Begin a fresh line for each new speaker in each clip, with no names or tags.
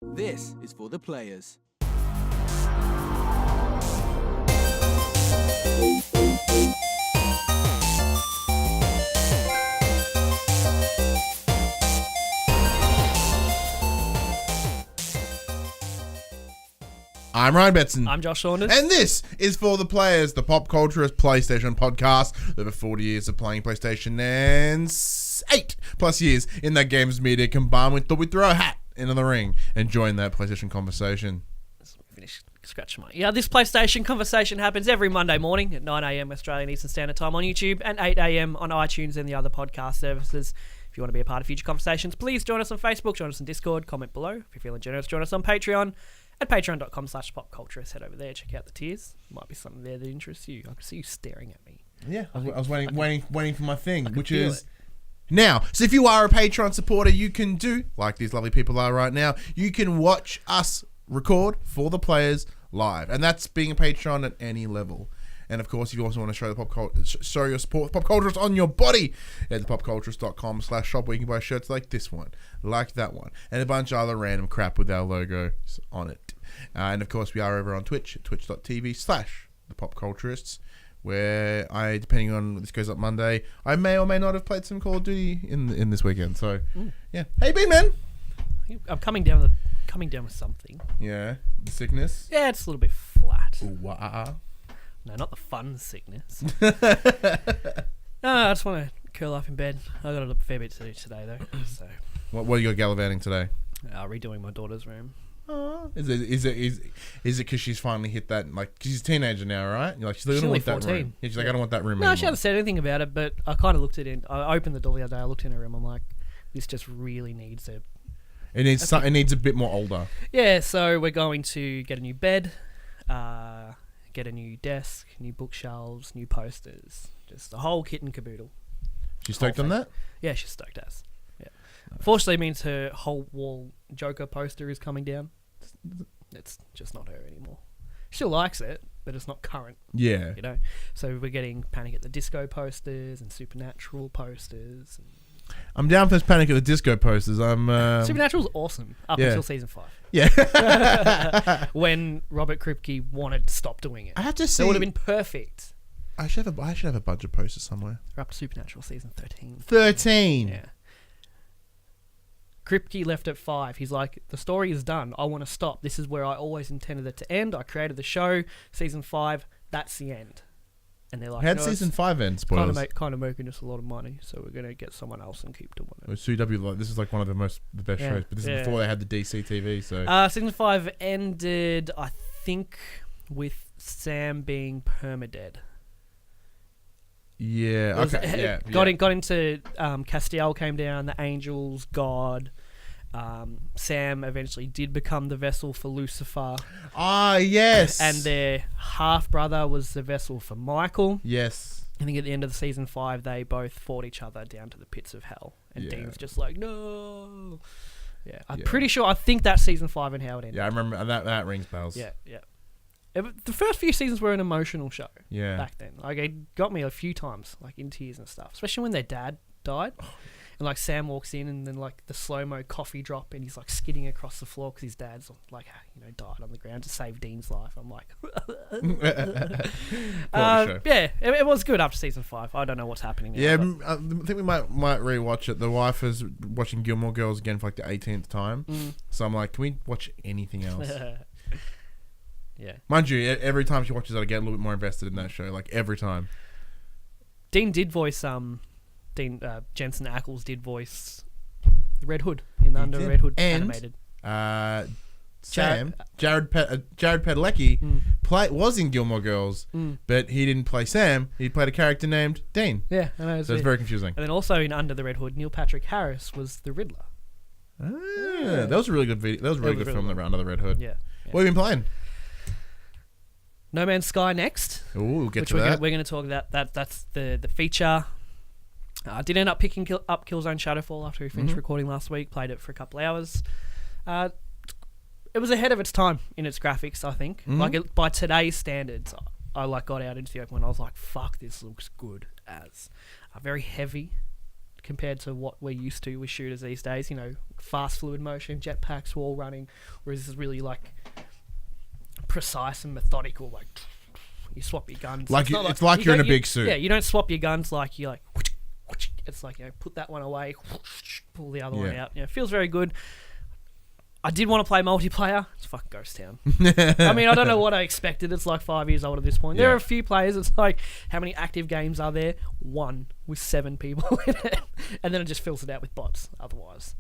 This is for the players.
I'm Ryan Betson.
I'm Josh Saunders.
And this is For the Players, the PopCulturists PlayStation podcast. Over 40 years of playing PlayStation and 8+ years in that games media combined. We thought we'd throw a hat into the ring and join that PlayStation conversation.
Finish scratching my... Yeah, this PlayStation conversation happens every Monday morning at 9 a.m. Australian Eastern Standard Time on YouTube and 8 a.m. on iTunes and the other podcast services. If you want to be a part of future conversations, please join us on Facebook, join us on Discord, comment below. If you're feeling generous, join us on Patreon. At patreon.com/popculturists, head over there, check out the tiers. Might be something there that interests you. I can see you staring at me.
Yeah, I was waiting for my thing, which
feel
is... Now, so if you are a Patreon supporter, you can do, like these lovely people are right now, you can watch us record For the Players live. And that's being a Patreon at any level. And of course, if you also want to show your support for PopCulturists on your body, head to popculturists.com/shop where you can buy shirts like this one, like that one, and a bunch of other random crap with our logos on it. And of course, we are over on Twitch at twitch.tv/thepopculturists, where I, depending on this goes up Monday, I may or may not have played some Call of Duty in this weekend. So, yeah. How you been, man?
I'm coming down with something.
Yeah, the sickness.
Yeah, it's a little bit flat.
Ooh-wah.
No, not the fun sickness. No, I just want to curl up in bed. I got a fair bit to do today, though. So,
What are you got gallivanting today?
redoing my daughter's room.
Oh, is it because she's finally hit that, like, cause she's a teenager now, right? You're like, she's
only
want that
14.
room. Yeah, she's like, I don't want that room
No,
anymore.
she hasn't said anything about it, but I kind of looked at it. I opened the door the other day. I looked in her room. I'm like, this just really needs a...
It needs it needs a bit more older.
Yeah, so we're going to get a new bed, get a new desk, new bookshelves, new posters, just the whole kit and caboodle.
She's stoked on that?
Yeah, she's stoked as. Yeah. Fortunately, it means her whole wall Joker poster is coming down. It's just not her anymore. She still likes it, but it's not current.
Yeah.
You know? So we're getting Panic at the Disco posters and Supernatural posters.
I'm down for this Panic at the Disco posters.
Supernatural's awesome up until season 5.
Yeah.
When Robert Kripke wanted to stop doing it.
I have to see.
That would have been perfect.
I should have a bunch of posters somewhere.
We're up to Supernatural season 13.
13.
Yeah. Kripke left at 5. He's like, the story is done. I want to stop. This is where I always intended it to end. I created the show. Season 5, that's the end. And they're like,
How'd season 5 end? Spoilers.
Kind of making us a lot of money, so we're going to get someone else and keep doing it.
CW, like, this is like one of the best shows, but this is before they had the DC TV. So
season 5 ended, I think, with Sam being permadead.
Yeah. Okay. Yeah.
Got into Castiel came down, the Angels, God. Sam eventually did become the vessel for Lucifer.
Ah, yes.
And their half brother was the vessel for Michael.
Yes.
I think at the end of the season 5, they both fought each other down to the pits of hell. And Dean's just like, no. Yeah, I'm pretty sure. I think that's season 5 and how it ended.
Yeah, I remember that rings bells.
Yeah. The first few seasons were an emotional show.
Yeah.
Back then, like it got me a few times, like in tears and stuff. Especially when their dad died, and like Sam walks in, and then like the slow mo coffee drop, and he's like skidding across the floor because his dad's like died on the ground to save Dean's life. I'm like, yeah, it was good up to season 5. I don't know what's happening now.
Yeah, I think we might rewatch it. The wife is watching Gilmore Girls again for like the 18th time, so I'm like, can we watch anything else?
Yeah.
Mind you, every time she watches it, I get a little bit more invested in that show. Like every time.
Dean did voice Jensen Ackles did voice Red Hood in the Under Red Hood animated.
Jared Padalecki was in Gilmore Girls, but he didn't play Sam. He played a character named Dean.
Yeah, I know.
So it's very confusing.
And then also in Under the Red Hood, Neil Patrick Harris was the Riddler.
That was a really good video. That was a really good film around Under the Red Hood.
Yeah.
What have you been playing?
No Man's Sky next.
Ooh, we'll get to
that.
that.
We're going to talk about that. That's the feature. I did end up picking up Killzone Shadowfall after we finished recording last week. Played it for a couple hours. It was ahead of its time in its graphics, I think. By today's standards, I got out into the open and I was like, fuck, this looks good as. Very heavy. compared to what we're used to with shooters these days. You know, fast fluid motion, jetpacks, wall running, whereas this is really like precise and methodical. Like you swap your guns.
It's like you're in a big suit.
Yeah, you don't swap your guns like you like. It's like, you know, put that one away, pull the other one out. Yeah, it feels very good. I did want to play multiplayer. It's fucking Ghost Town. I mean, I don't know what I expected. It's like 5 years old at this point. There are a few players. It's like, how many active games are there? 1 with 7 people in it. And then it just fills it out with bots otherwise.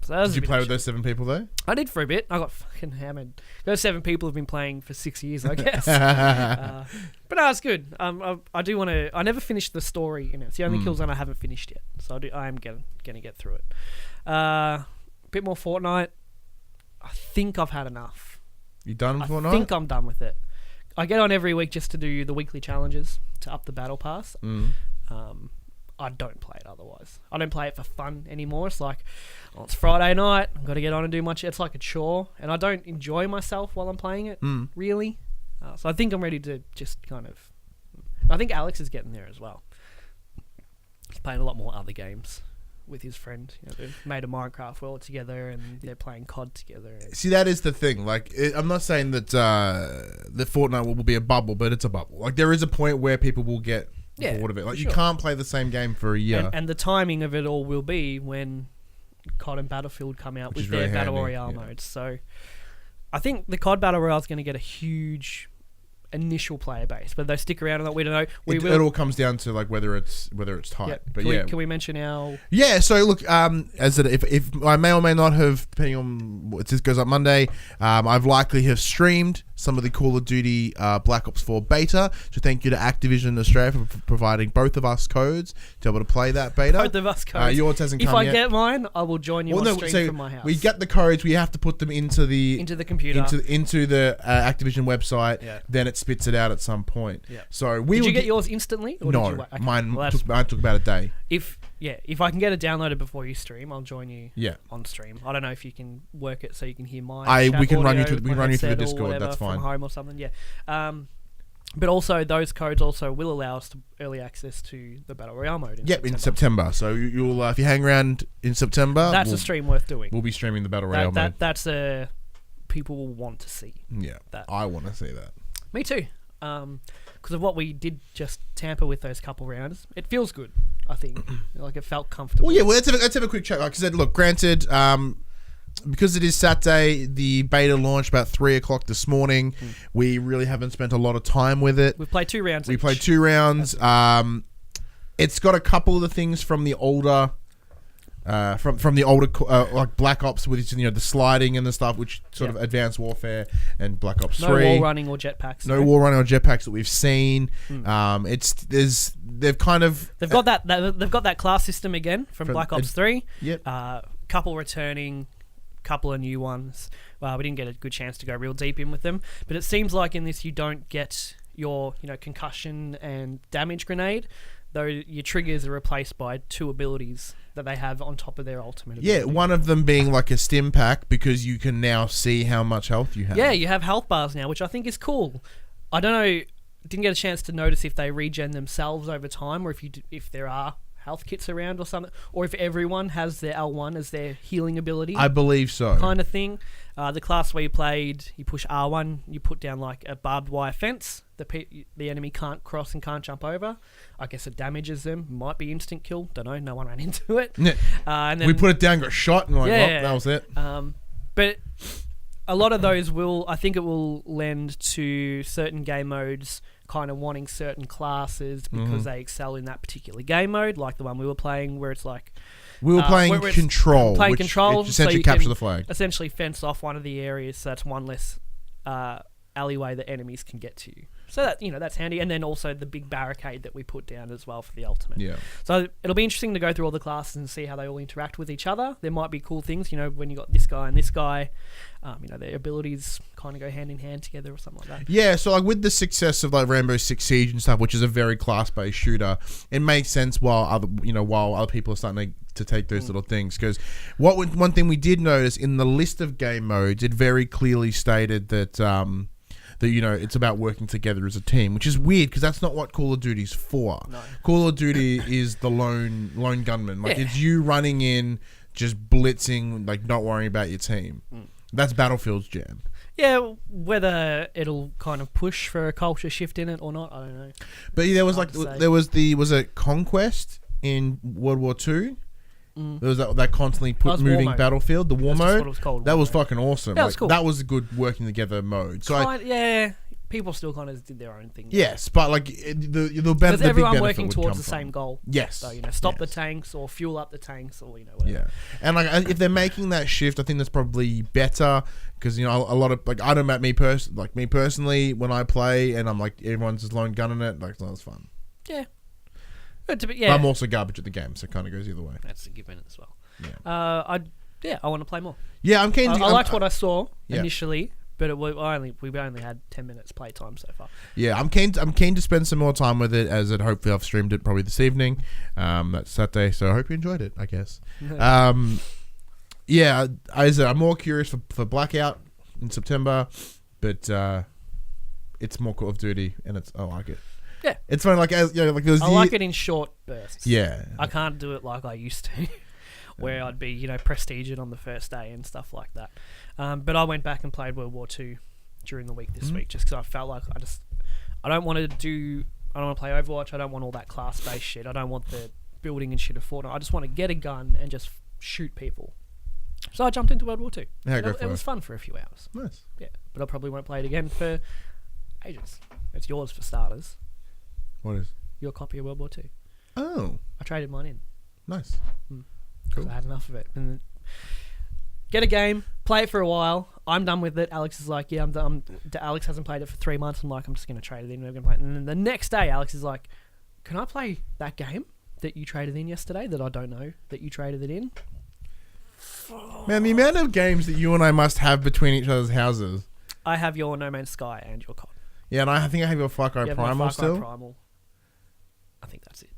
So
did you play with those 7 people though?
I did for a bit. I got fucking hammered. Those 7 people have been playing for 6 years, I guess. But no, it's good. I do want to. I never finished the story in it. It's the only Killzone I haven't finished yet. So I am going to get through it. Bit more Fortnite. I think I've had enough.
You done with Fortnite?
I think I'm done with it. I get on every week just to do the weekly challenges to up the battle pass. I don't play it otherwise. I don't play it for fun anymore. It's like, it's Friday night. I've got to get on and do much. It's like a chore, and I don't enjoy myself while I'm playing it. Really. So I think I'm ready to just kind of. I think Alex is getting there as well. He's playing a lot more other games with his friend. You know, they've made a Minecraft world together, and they're playing COD together.
See, that is the thing. Like, I'm not saying that the Fortnite will be a bubble, but it's a bubble. Like, there is a point where people will get bored of it. Like, you can't play the same game for a year.
And the timing of it all will be when COD and Battlefield come out with their Battle Royale modes. So, I think the COD Battle Royale is going to get a huge initial player base. Whether they stick around or not, we don't know.
It all comes down to like whether it's tight.
Yeah.
But
can we mention our?
Yeah. So look, if I may or may not have, depending on what this goes up Monday, I've likely have streamed some of the Call of Duty Black Ops 4 beta. So thank you to Activision Australia for providing both of us codes to be able to play that beta.
Both of us codes.
Yours hasn't come yet.
If I get mine, I will join you on stream from my house.
We get the codes. We have to put them into the
computer,
into the Activision website.
Yeah.
Then it spits it out at some point.
Yeah.
So
did you get yours instantly? Or
no,
did you wait? Okay.
Mine took about a day.
If I can get it downloaded before you stream, I'll join you on stream. I don't know if you can work it so you can hear my
we can run you through the
or
Discord.
whatever
That's fine.
From home or something. Yeah. But also those codes also will allow us to early access to the Battle Royale mode.
In September. So you'll if you hang around in September,
that's a stream worth doing.
We'll be streaming the Battle Royale mode.
That's a people will want to see.
Yeah, I want to see that.
Me too. Because of what we did just tamper with those couple rounds, it feels good. I think like it felt comfortable.
Well, yeah. Well, let's have a quick chat. Like I said, look. Granted, because it is Saturday, the beta launched about 3:00 this morning. We really haven't spent a lot of time with it.
We've played 2 rounds.
We played 2 rounds. It's got a couple of the things from the older. From the older like Black Ops with the sliding and the stuff, which sort of Advanced Warfare and Black Ops 3.
No wall running or jetpacks.
No wall running or jetpacks that we've seen. They've got
that class system again from Black Ops 3.
Yep.
Couple returning, couple of new ones. We didn't get a good chance to go real deep in with them, but it seems like in this you don't get your concussion and damage grenade, though your triggers are replaced by 2 abilities that they have on top of their ultimate ability.
Yeah, one of them being like a stim pack because you can now see how much health you have.
Yeah, you have health bars now, which I think is cool. I don't know, didn't get a chance to notice if they regen themselves over time or if there are health kits around or something, or if everyone has their L1 as their healing ability.
I believe so.
Kind of thing. The class where you played, you push R1, you put down like a barbed wire fence. The enemy can't cross and can't jump over. I guess it damages them. Might be instant kill. Don't know. No one ran into it.
Yeah.
And then,
we put it down, got shot, and that was it.
But a lot of those I think it will lend to certain game modes kind of wanting certain classes because they excel in that particular game mode, like the one we were playing where it's like...
We were playing Control,
which
essentially capture the flag.
Essentially fence off one of the areas so that's one less alleyway that enemies can get to you. So that that's handy, and then also the big barricade that we put down as well for the ultimate.
Yeah.
So it'll be interesting to go through all the classes and see how they all interact with each other. There might be cool things, when you got this guy and this guy, their abilities kind of go hand in hand together or something like that.
Yeah. So like with the success of like Rainbow Six Siege and stuff, which is a very class-based shooter, it makes sense while other people are starting to take those little things. Because one thing we did notice in the list of game modes, it very clearly stated that. that it's about working together as a team, which is weird because that's not what Call of Duty's for.
No.
Call of Duty is the lone gunman. Like,
Yeah.
it's you running in, just blitzing, like, not worrying about your team. That's Battlefield's jam.
Yeah, whether it'll kind of push for a culture shift in it or not, I don't know.
But yeah, there was
Hard to say.
was it Conquest in World War II?
Mm.
There was that constantly
That was
moving
war mode.
battlefield, the war
That's just
mode.
what it was called,
That
war
was
mode.
fucking awesome.
Yeah, it was cool.
That was a good working together mode. So
Yeah, people still kind of did their own thing.
yes, but like the
Because
big
everyone
benefit
working
would
towards
come
the same
from-
goal.
Yes.
So, stop the
Yes.
tanks or fuel up the tanks or, whatever.
Yeah, and like if they're making that shift, I think that's probably better because a lot of like I don't know me personally when I play and I'm like everyone's just lone gunning it, like it's not as fun.
Yeah. But
But I'm also garbage at the game, so it kind of goes either way.
that's a given as well.
Yeah.
I want to play more.
Yeah, I'm keen.
I liked what I saw
Yeah.
initially, but we've only had 10 minutes play time so far.
Yeah, I'm keen to spend some more time with it as it. Hopefully, I've streamed it probably this evening. That's Saturday, so I hope you enjoyed it. I guess. Yeah, I'm more curious for Blackout in September, but it's more Call of Duty, and I like it.
Yeah.
It's funny, like like there's.
I like it in short bursts.
Yeah.
I can't do it like I used to, where I'd be, prestige it on the first day and stuff like that. But I went back and played World War II during the week this week just because I felt like I don't want to play Overwatch. I don't want all that class-based shit. I don't want the building and shit of Fortnite. I just want to get a gun and just shoot people. So I jumped into World War II.
Yeah,
And it was fun for a few hours.
Nice.
Yeah, but I probably won't play it again for ages. It's yours for starters.
What is?
Your copy of World War II.
Oh,
I traded mine in.
nice.
Because
Cool.
I had enough of it. And then get a game, play it for a while. I'm done with it. Alex is like, yeah, I'm done. Alex hasn't played it for 3 months. I'm like, I'm just going to trade it in. We're going to play it. And then the next day, Alex is like, can I play that game that you traded in yesterday that I don't know that you traded it in?
Man, the amount of games that you and I must have between each other's houses.
I have your No Man's Sky and your COD.
Yeah, and I think I have your Far Cry
You have my
Primal
Far Cry
still.
Primal. I think that's it.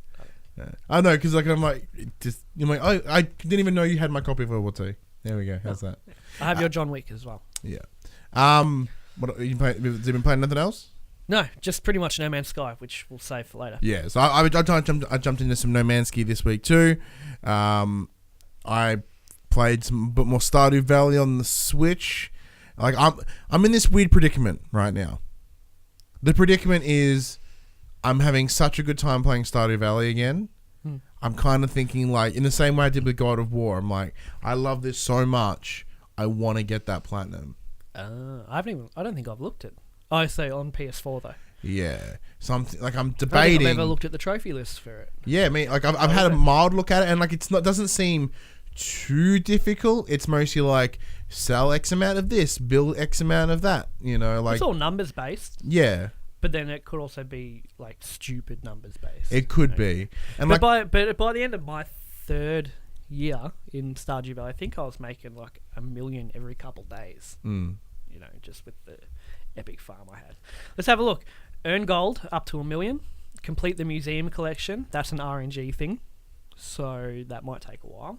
Yeah. I know, because I'm like, I didn't even know you had my copy of World War II. There we go. How's that?
I have your John Wick as well.
Yeah. What have you been playing? Nothing else?
No, just pretty much No Man's Sky, which we'll save for later.
Yeah. So I jumped into some No Man's Sky this week too. I played some bit more Stardew Valley on the Switch. Like I'm in this weird predicament right now. The predicament is I'm having such a good time playing Stardew Valley again. I'm kind of thinking like in the same way I did with God of War. I'm like, I love this so much. I want to get that platinum.
I don't think I've looked at. I say on PS4 though.
Yeah. So I'm
I don't think
debating.
I've ever looked at the trophy list for it.
Yeah, I mean, like I've had a mild look at it, and like doesn't seem too difficult. It's mostly like sell X amount of this, build X amount of that. Like
It's all numbers based,
yeah,
but then it could also be like stupid numbers based.
it could be. And
But
like
by the end of my third year in Stardew Valley, I think I was making like $1 million every couple days. Just with the epic farm I had. Let's have a look. Earn gold up to $1 million. Complete the museum collection. That's an RNG thing, so that might take a while.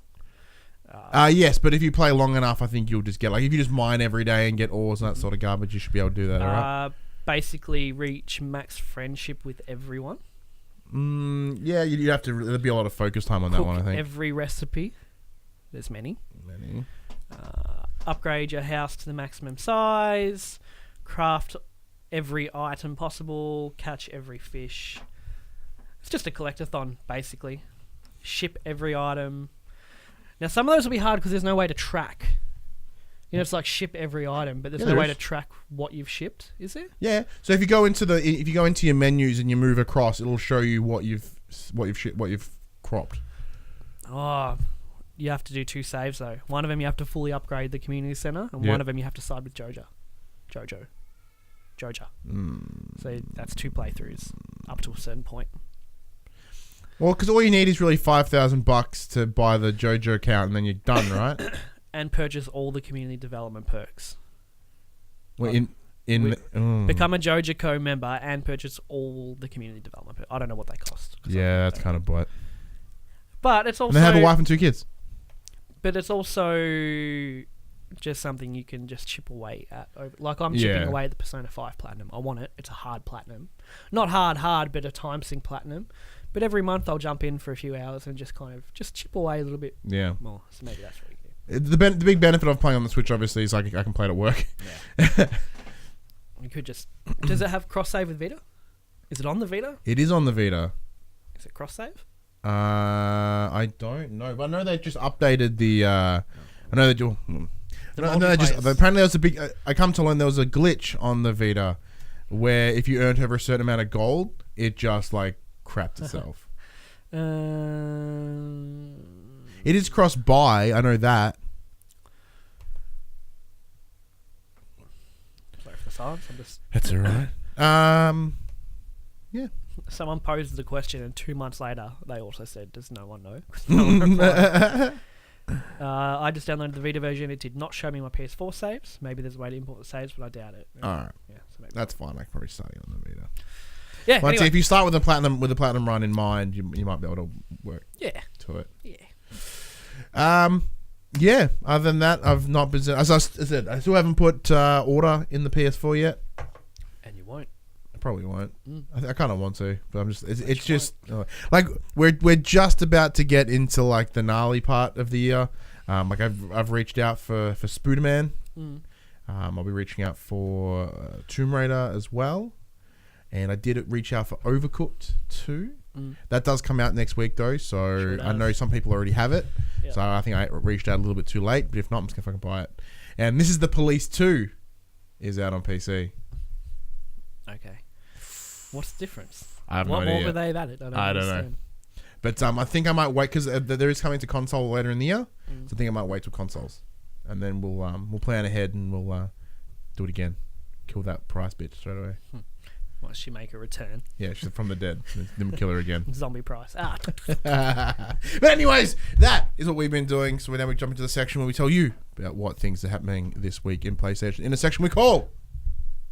yes, but if you play long enough, I think you'll just get like if you just mine every day and get ores and that sort of garbage, you should be able to do that. Alright.
Basically, reach max friendship with everyone.
Yeah, you'd have to. There'd be a lot of focus time on that
Cook
one. I think.
every recipe. There's many. Upgrade your house to the maximum size. Craft every item possible. Catch every fish. It's just a collectathon, basically. Ship every item. Now, some of those will be hard because there's no way to track. It's like ship every item, but there's no way to track what you've shipped, is there?
Yeah. So if you go into your menus and you move across, it'll show you what you've shipped, what you've cropped.
Oh, you have to do 2 saves though. One of them you have to fully upgrade the community center, and one of them you have to side with Jojo. So that's 2 playthroughs up to a certain point.
Well, because all you need is really $5,000 to buy the JoJo account, and then you're done, right?
And purchase all the community development perks.
Well,
Become a JoJo member and purchase all the community development perks. I don't know what they cost.
Yeah, that's kind of butt.
But it's also.
And they have a wife and 2 kids.
But it's also just something you can just chip away at. Like I'm chipping away at the Persona 5 Platinum. I want it. It's a hard Platinum. Not hard, but a time sync Platinum. But every month I'll jump in for a few hours and just kind of just chip away a little bit more. So maybe that's what you do.
The big benefit of playing on the Switch, obviously, is I can play it at work.
Yeah. You could just... Does it have cross-save with Vita? Is it on the Vita?
It is on the Vita.
Is it cross-save?
I don't know. But I know they just updated the... I know that you'll... apparently there was a big... I come to learn there was a glitch on the Vita where if you earned over a certain amount of gold, it just, like, crapped itself. It is cross-buy. I know that.
Sorry for the silence.
That's all right. Yeah.
Someone posed the question, and 2 months later, they also said, "Does no one know?" No one replied. I just downloaded the Vita version. It did not show me my PS4 saves. Maybe there's a way to import the saves, but I doubt it.
All right.
Yeah, so
that's fine. I can probably start you on the Vita.
Yeah.
Well,
anyway.
if you start with the platinum run in mind, you might be able to work. To it.
Yeah.
Yeah. Other than that, I've not been. As I said, I still haven't put order in the PS4 yet.
And you won't.
I probably won't. I kind of want to, but I'm just. It's just like we're just about to get into like the gnarly part of the year. Like I've reached out for Spider-Man. I'll be reaching out for Tomb Raider as well, and I did reach out for Overcooked 2. That does come out next week though, so I know some people already have it. Yep. So I think I reached out a little bit too late, but if not, I'm just gonna fucking buy it. And This Is the Police 2 is out on PC.
Okay. What's the difference?
I have no idea.
What were they added?
I don't know. But I think I might wait because there is coming to console later in the year. So I think I might wait till consoles, and then we'll plan ahead and we'll do it again. Kill that price bitch straight away.
Once she make a return.
Yeah, she's from the dead. Then kill her again.
Zombie price.
But anyways, that is what we've been doing. So now we jump into the section where we tell you about what things are happening this week in PlayStation in a section we call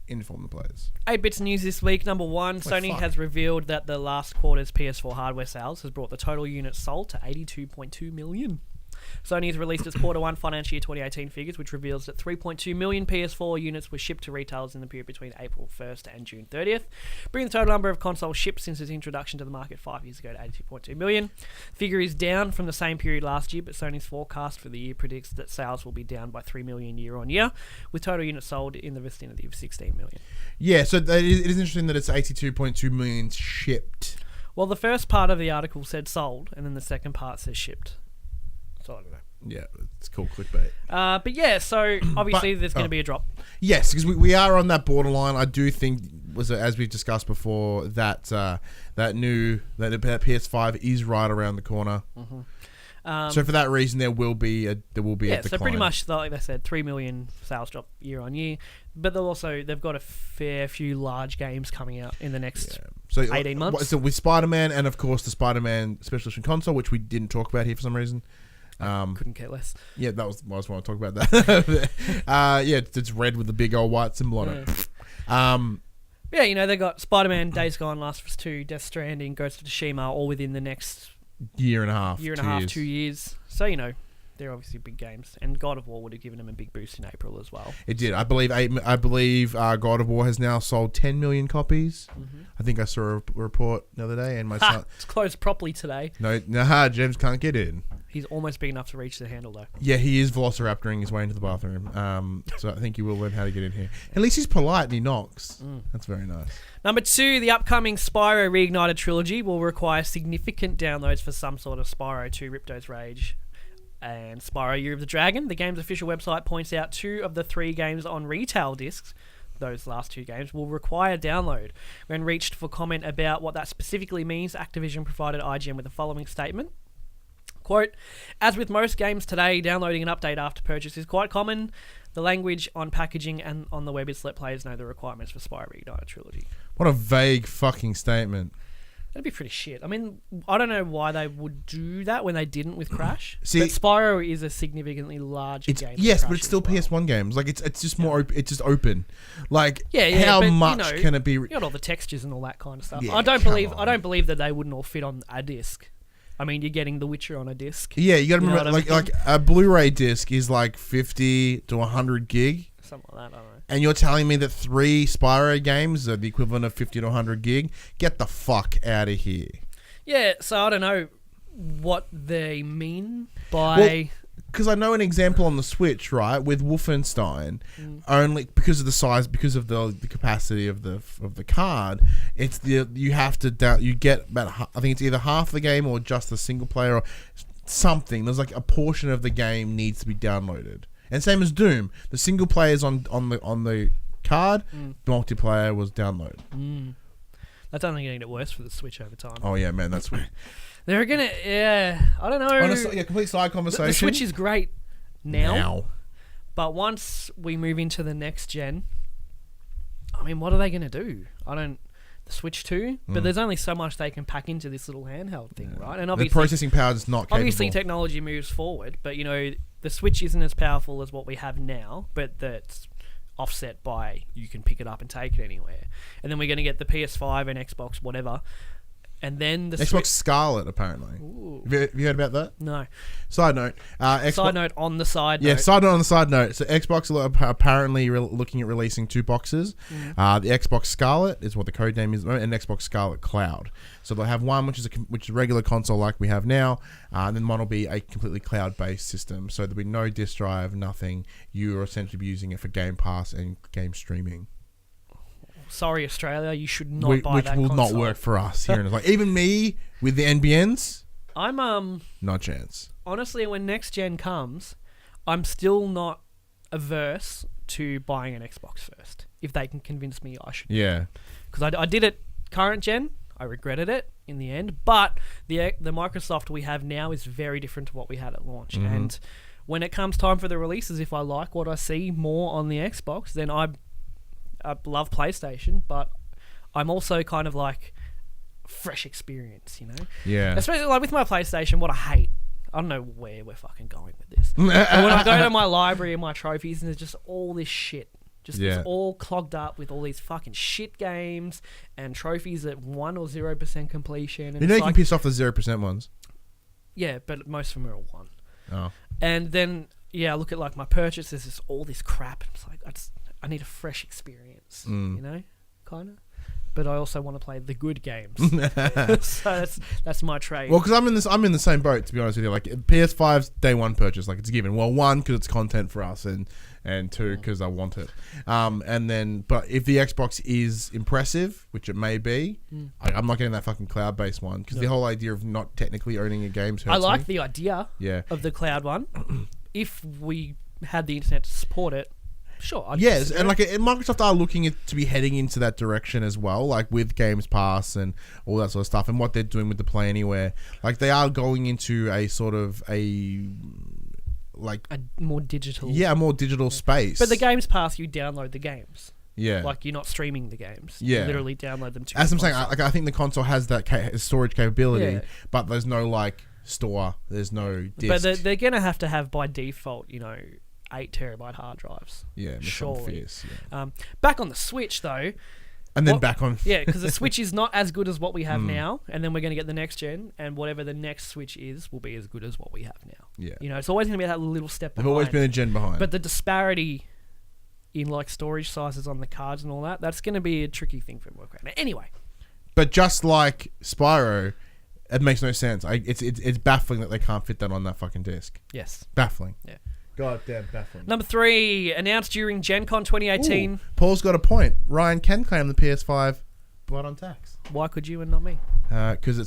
Inform the Players.
8 bits news this week. Number one, Sony has revealed that the last quarter's PS4 hardware sales has brought the total units sold to 82.2 million. Sony has released its Quarter 1 financial year 2018 figures, which reveals that 3.2 million PS4 units were shipped to retailers in the period between April 1st and June 30th, bringing the total number of consoles shipped since its introduction to the market 5 years ago to 82.2 million. The figure is down from the same period last year, but Sony's forecast for the year predicts that sales will be down by 3 million year on year, with total units sold in the vicinity of 16 million. Yeah,
so it is interesting that it's 82.2 million shipped.
Well, the first part of the article said sold, and then the second part says shipped. So I don't know.
Yeah, it's called clickbait.
But yeah, so obviously there's going to be a drop.
Yes, because we are on that borderline. I do think, as we've discussed before, that that PS5 is right around the corner. So for that reason, there will be a decline.
So pretty much, like they said, 3 million sales drop year on year. But they've got a fair few large games coming out in the next 18 months.
So with Spider-Man and of course the Spider-Man Special Edition console, which we didn't talk about here for some reason.
Couldn't care less.
Yeah, I was want to talk about that. Yeah, it's red with the big old white symbol on it.
Yeah, they got Spider-Man, Days Gone, Last of Us 2, Death Stranding, Ghost of Tsushima, all within the next
year and a half,
2 years. So they're obviously big games, and God of War would have given them a big boost in April as well.
It did. I believe God of War has now sold 10 million copies. I think I saw a report the other day, and my son.
It's closed properly today.
No, James can't get in.
He's almost big enough to reach the handle, though.
Yeah, he is velociraptoring his way into the bathroom. So I think he will learn how to get in here. At least he's polite and he knocks. That's very nice.
Number 2, the upcoming Spyro Reignited trilogy will require significant downloads for some sort of Spyro 2 Ripto's Rage and Spyro Year of the Dragon. The game's official website points out 2 of the 3 games on retail discs, those last 2 games, will require download. When reached for comment about what that specifically means, Activision provided IGN with the following statement. Quote, as with most games today, downloading an update after purchase is quite common. The language on packaging and on the web is to let players know the requirements for Spyro Reignited trilogy.
What a vague fucking statement.
That'd be pretty shit. I mean, I don't know why they would do that when they didn't with Crash.
See,
but Spyro is a significantly larger game.
Yes, but it's still PS1 games. Like it's just more. It's just open. Like how
but,
much can it be?
You got all the textures and all that kind of stuff.
Yeah,
I don't believe that they wouldn't all fit on a disc. I mean, you're getting The Witcher on a disc.
Yeah, you got to
You know
remember,
what I
like a Blu-ray disc is like 50 to 100 gig.
Something like that, I don't know.
And you're telling me that 3 Spyro games are the equivalent of 50 to 100 gig? Get the fuck out of here.
Yeah, so I don't know what they mean by...
Because I know an example on the Switch, right, with Wolfenstein, only because of the size, because of the capacity of the card, it's you have to you get about, I think it's either half the game or just the single player or something. There's like a portion of the game needs to be downloaded, and same as Doom, the single player is on the card, multiplayer was download.
That's only going to get worse for the Switch over time.
Oh yeah, man, that's weird.
They're gonna, I don't know.
Complete side conversation.
The Switch is great now, but once we move into the next gen, I mean, what are they gonna do? The Switch 2, but there's only so much they can pack into this little handheld thing, right? And obviously,
the processing power is not capable.
Obviously, technology moves forward, but you know, the Switch isn't as powerful as what we have now, but that's offset by you can pick it up and take it anywhere. And then we're gonna get the PS5 and Xbox, whatever. And then the
Xbox Scarlet, apparently. Have you heard about that?
No.
Side note.
Side note on the side note.
Yeah, side note on the side note. So Xbox are apparently looking at releasing 2 boxes. The Xbox Scarlet is what the code name is, and Xbox Scarlet Cloud. So they'll have one which is a regular console like we have now, and then one will be a completely cloud-based system. So there'll be no disk drive, nothing. You are essentially be using it for Game Pass and game streaming.
Sorry, Australia, you should not buy that console.
Which will not work for us here. Like even me with the NBNs,
I'm
no chance.
Honestly, when next gen comes, I'm still not averse to buying an Xbox first. If they can convince me, I should.
Yeah,
because I did it current gen. I regretted it in the end, but the Microsoft we have now is very different to what we had at launch. And when it comes time for the releases, if I like what I see more on the Xbox, then I love PlayStation, but I'm also kind of like fresh experience, you know?
Yeah.
Especially like with my PlayStation, what I hate, I don't know where we're fucking going with this. But when I go to my library and my trophies and there's just all this shit, it's all clogged up with all these fucking shit games and trophies at 1 or 0% completion. And
you know you can piss off the 0% ones.
Yeah, but most of them are all 1.
Oh.
And then, I look at like my purchase, there's just all this crap. It's like, I need a fresh experience, you know, kind of. But I also want to play the good games. So that's my trade.
Well, because I'm in the same boat, to be honest with you. Like PS5's day one purchase, like it's a given. Well, 1 because it's content for us, and 2 because I want it. And then, but if the Xbox is impressive, which it may be, I'm not getting that fucking cloud-based one because the whole idea of not technically owning a game.
I like the idea of the cloud one. If we had the internet to support it. Sure.
Yes, and Microsoft are looking to be heading into that direction as well, like with Games Pass and all that sort of stuff, and what they're doing with the Play Anywhere. Like they are going into a sort of a
more digital.
Yeah, a more digital space.
But the Games Pass, you download the games.
Yeah.
Like you're not streaming the games.
Yeah.
You literally download them to.
As I'm saying, I think the console has that storage capability, but there's no store. There's no disc.
But they're gonna have to have by default, 8 terabyte hard drives.
Yeah,
surely. Back on the Switch though,
and then back on.
Yeah, because the Switch is not as good as what we have now, and then we're going to get the next gen, and whatever the next Switch is will be as good as what we have now.
Yeah,
it's always going to be that little step behind.
They've always been a gen behind.
But the disparity in storage sizes on the cards and all that's going to be a tricky thing for them to work out. Anyway,
but just like Spyro, it makes no sense. It's baffling that they can't fit that on that fucking disc.
Yes,
baffling.
Yeah.
God damn, baffling.
Number 3, announced during Gen Con 2018.
Ooh, Paul's got a point. Ryan can claim the PS5, but on tax.
Why could you and not me?
Because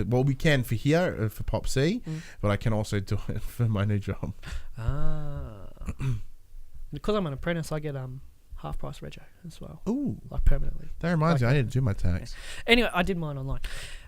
we can for here for PopC, but I can also do it for my new job.
Because I'm an apprentice, I get half price rego as well.
Ooh,
permanently.
That reminds me, I need to do my tax.
Yeah. Anyway, I did mine online.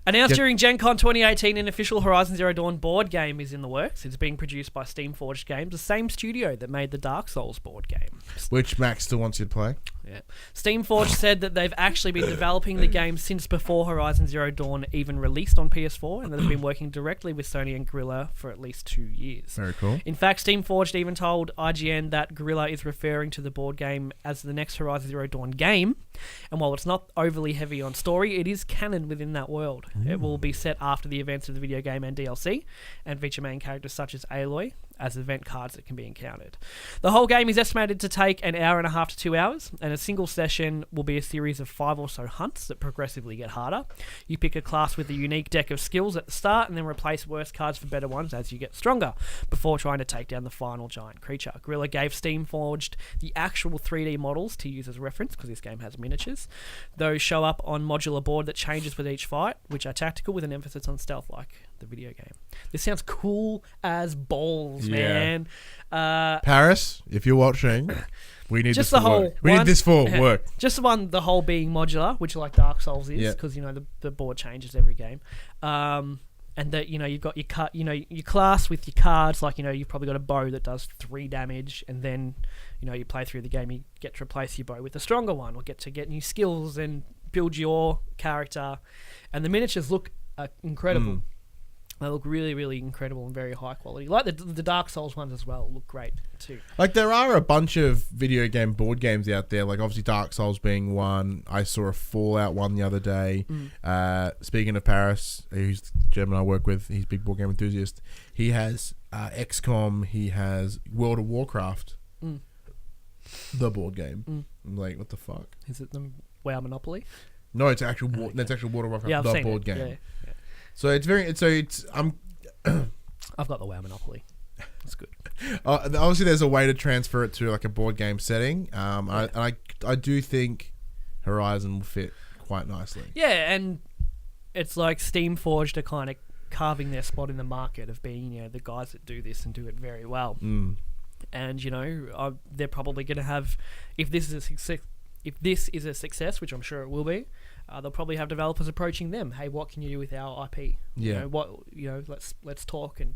Announced during Gen Con 2018, an official Horizon Zero Dawn board game is in the works. It's being produced by Steamforged Games, the same studio that made the Dark Souls board game.
Which Max still wants you to play.
Yeah. Steamforged said that they've actually been developing the game since before Horizon Zero Dawn even released on PS4, and that they've been working directly with Sony and Guerrilla for at least 2 years.
Very cool.
In fact, Steamforged even told IGN that Guerrilla is referring to the board game as the next Horizon Zero Dawn game, and while it's not overly heavy on story, it is canon within that world. It will be set after the events of the video game and DLC, and feature main characters such as Aloy as event cards that can be encountered. The whole game is estimated to take an hour and a half to 2 hours, and a single session will be a series of 5 or so hunts that progressively get harder. You pick a class with a unique deck of skills at the start, and then replace worse cards for better ones as you get stronger, before trying to take down the final giant creature. Guerrilla gave Steamforged the actual 3D models to use as reference, because this game has miniatures. Those show up on modular board that changes with each fight, which are tactical with an emphasis on stealth like the video game. This sounds cool as balls, man.
Paris, if you're watching, we need
just
this
the
for
whole
work. We need this for work.
Just the whole being modular, which like Dark Souls is, because the board changes every game. And that you've got your class with your cards, like you've probably got a bow that does 3 damage, and then you play through the game, you get to replace your bow with a stronger one, or get new skills and build your character. And the miniatures look incredible. They look really, really incredible and very high quality. Like the Dark Souls ones as well look great too.
Like there are a bunch of video game board games out there, like obviously Dark Souls being one. I saw a Fallout one the other day. Speaking of Paris, who's the gentleman I work with, he's a big board game enthusiast. He has XCOM, he has World of Warcraft, the board game. I'm like, what the fuck?
Is it the WoW Monopoly?
No, it's actual. That's actual World of Warcraft,
I've
the
seen
board
it.
game.
Yeah.
So it's very. So it's.
I've got the WoW Monopoly. That's good.
Obviously, there's a way to transfer it to like a board game setting. I do think Horizon will fit quite nicely.
Yeah, and it's like Steamforged are kind of carving their spot in the market of being the guys that do this and do it very well. And they're probably going to have, if this is a success, which I'm sure it will be, they'll probably have developers approaching them. Hey, what can you do with our IP?
Yeah.
Let's talk, and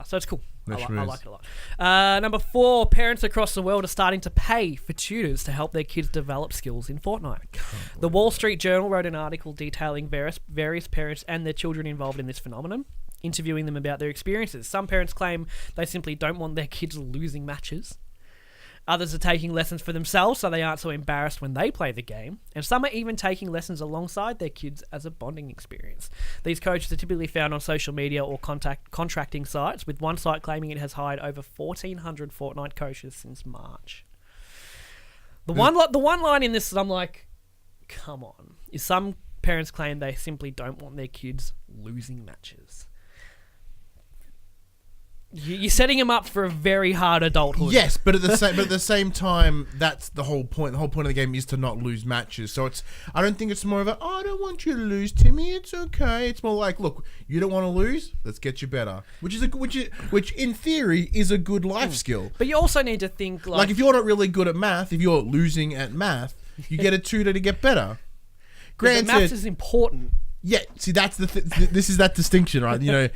so it's cool. I like it a lot. Number 4, parents across the world are starting to pay for tutors to help their kids develop skills in Fortnite. The Wall Street Journal wrote an article detailing various parents and their children involved in this phenomenon, interviewing them about their experiences. Some parents claim they simply don't want their kids losing matches. Others are taking lessons for themselves so they aren't so embarrassed when they play the game. And some are even taking lessons alongside their kids as a bonding experience. These coaches are typically found on social media or contracting sites, with one site claiming it has hired over 1,400 Fortnite coaches since March. The one line in this is I'm like, come on. Is some parents claim they simply don't want their kids losing matches. You're setting them up for a very hard adulthood.
Yes, but at the same time, that's the whole point. The whole point of the game is to not lose matches. So I don't think it's more of I don't want you to lose, Timmy. It's okay. It's more like, look, you don't want to lose. Let's get you better. Which in theory is a good life skill.
But you also need to think
like if you're not really good at math, if you're losing at math, you get a tutor to get better. Granted,
maths is important.
Yeah. See, that's this is that distinction, right?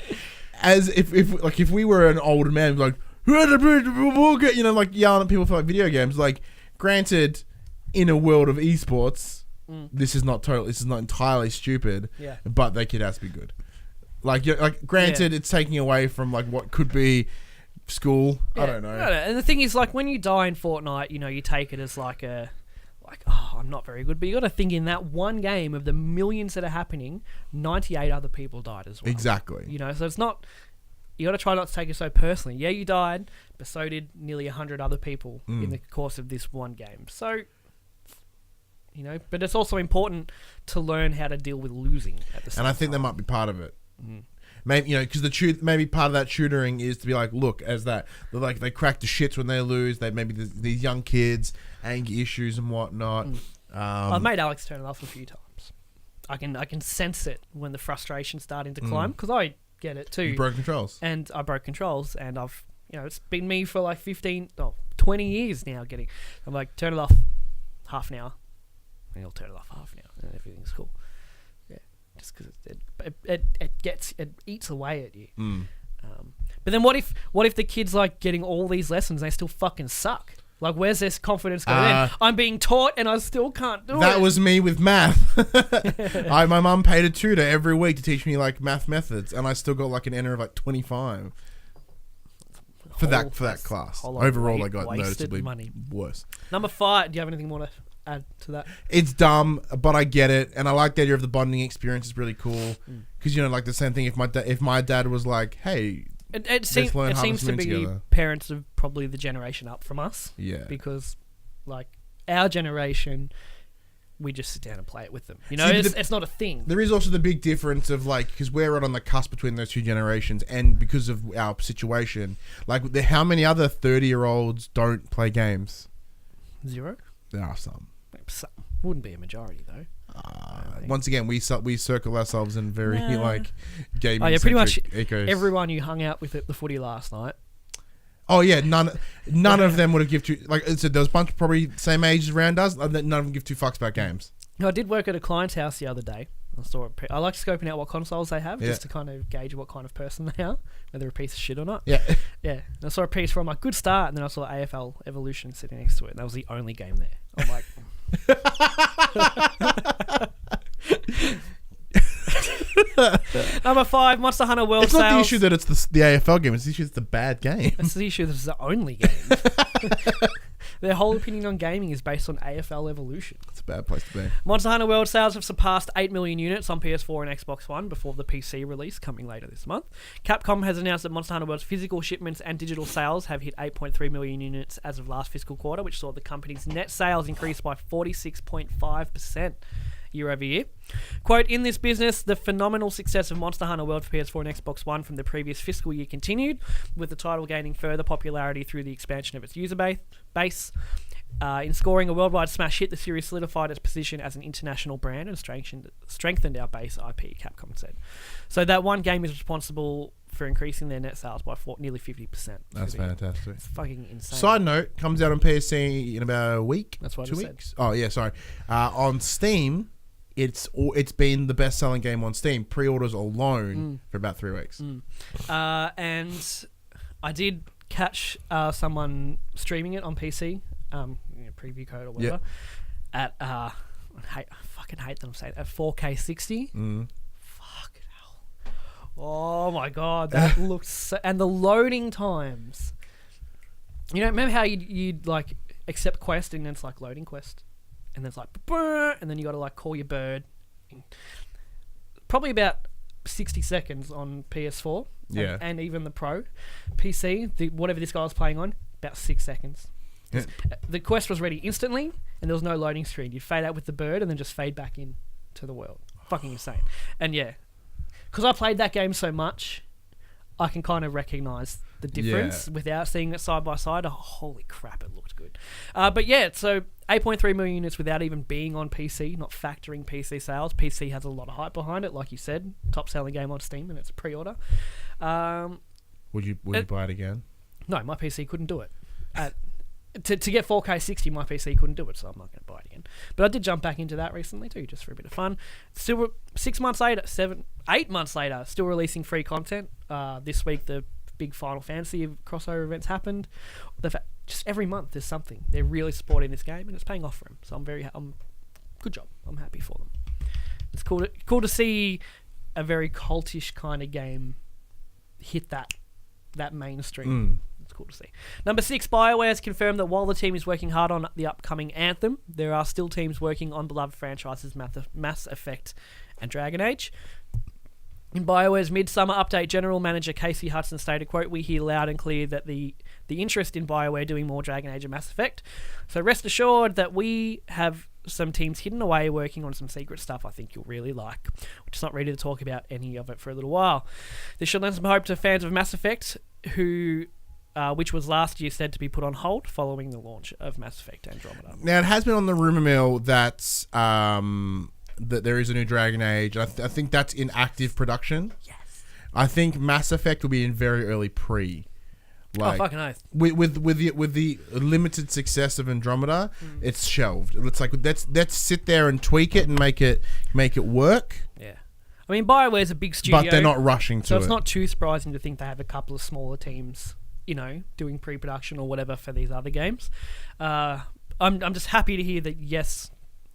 As if we were an older man, like like yelling at people for like video games. Like, granted, in a world of esports, this is not entirely stupid.
Yeah.
But that kid has to be good. Granted, it's taking away from like what could be school. Yeah. I don't know.
And the thing is, like, when you die in Fortnite, you take it as I'm not very good. But you got to think, in that one game of the millions that are happening, 98 other people died as well.
Exactly.
So it's not. You got to try not to take it so personally. Yeah, you died, but so did nearly 100 other people in the course of this one game. So, but it's also important to learn how to deal with losing at the same time.
And I think that might be part of it. Maybe because maybe part of that tutoring is to be like, look, they crack the shits when they lose. They maybe these young kids, anger issues and whatnot.
I've made Alex turn it off a few times. I can sense it when the frustration's starting to climb, because I get it too.
You broke controls,
and I broke controls, and I've it's been me for like 20 years now. I'm like, turn it off half an hour, and he'll turn it off half an hour, and everything's cool. Just because it eats away at you. But then what if the kid's like getting all these lessons and they still fucking suck? Like, where's this confidence going in? I'm being taught and I still can't do it.
That was me with math. My mum paid a tutor every week to teach me like math methods, and I still got like an NR of like 25 for that class. Overall, I got noticeably worse.
Number 5. Do you have anything more to add to that?
It's dumb, but I get it, and I like the idea of the bonding experience. Is really cool because like the same thing. If my dad was like, "Hey."
It seems to be
together.
Parents of probably the generation up from us.
Yeah.
Because, like, our generation, we just sit down and play it with them. It's not a thing.
There is also the big difference of, like, because we're right on the cusp between those two generations, and because of our situation, like, how many other 30-year-olds don't play games?
0?
There are some.
Wouldn't be a majority, though.
Once again, we circle ourselves in very like gaming.
Oh yeah, pretty much
ecos.
Everyone you hung out with at the footy last night.
Oh yeah, none of them would have give two. Like so there was a bunch probably same age around us. None of them give 2 fucks about games.
No, I did work at a client's house the other day. I like scoping out what consoles they have just to kind of gauge what kind of person they are, whether they're a piece of shit or not.
Yeah,
yeah. And I saw a piece from like good start, and then I saw AFL Evolution sitting next to it, and that was the only game there. I'm like. Number 5, Monster Hunter World
It's
sales.
not the issue that it's the AFL game. It's the issue it's the bad game.
It's the issue that it's the only game. Their whole opinion on gaming is based on AFL Evolution.
It's a bad place to be.
Monster Hunter World sales have surpassed 8 million units on PS4 and Xbox One before the PC release coming later this month. Capcom has announced that Monster Hunter World's physical shipments and digital sales have hit 8.3 million units as of last fiscal quarter, which saw the company's net sales increase by 46.5%. Year over year. Quote, in this business, the phenomenal success of Monster Hunter World for PS4 and Xbox One from the previous fiscal year continued, with the title gaining further popularity through the expansion of its user base. In scoring a worldwide smash hit, the series solidified its position as an international brand and strengthened our base IP, Capcom said. So that one game is responsible for increasing their net sales by nearly 50%.
That's fantastic.
It's fucking insane.
Side note, comes out on PSC in about a week.
That's what
2
I
weeks. Oh yeah, sorry. On Steam, it's been the best-selling game on Steam. Pre-orders alone for about 3 weeks.
And I did catch someone streaming it on PC, preview code or whatever, at I fucking hate that I'm saying at 4K 60. Fucking hell! Oh my god, that looks so, and the loading times. Remember how you'd like accept quest and then it's like loading quest. And then it's like, and then you got to like call your bird. Probably about 60 seconds on PS4 and even the Pro. PC, whatever this guy was playing on, about 6 seconds. Yeah. The quest was ready instantly, and there was no loading screen. You'd fade out with the bird and then just fade back in to the world. Fucking insane. And yeah, because I played that game so much, I can kind of recognise the difference without seeing it side by side. Oh, holy crap, it looked good. But yeah, so 8.3 million units without even being on PC, not factoring PC sales. PC has a lot of hype behind it, like you said. Top selling game on Steam, and it's a pre-order.
Would you buy it again?
No, my PC couldn't do it. To get 4K 60, my PC couldn't do it, so I'm not going to buy it again. But I did jump back into that recently too, just for a bit of fun. Still, 8 months later, still releasing free content. This week, the big Final Fantasy crossover events happened. Just every month there's something. They're really supporting this game, and it's paying off for them. So I'm good job. I'm happy for them. It's cool to see a very cultish kind of game hit that mainstream. It's cool to see. Number 6, BioWare has confirmed that while the team is working hard on the upcoming Anthem, there are still teams working on beloved franchises Mass Effect and Dragon Age. In BioWare's Midsummer Update, General Manager Casey Hudson stated, quote, "We hear loud and clear that the interest in BioWare doing more Dragon Age and Mass Effect. So rest assured that we have some teams hidden away working on some secret stuff I think you'll really like. We're just not ready to talk about any of it for a little while. This should lend some hope to fans of Mass Effect, which was last year said to be put on hold following the launch of Mass Effect Andromeda."
Now, it has been on the rumor mill that there is a new Dragon Age. I think that's in active production.
Yes.
I think Mass Effect will be in very early pre.
Like, fucking oath.
With the limited success of Andromeda, it's shelved. It's like let's sit there and tweak it and make it work.
Yeah. I mean, BioWare's a big studio,
but they're not rushing to it.
So it's not too surprising to think they have a couple of smaller teams doing pre-production or whatever for these other games. I'm just happy to hear that, yes,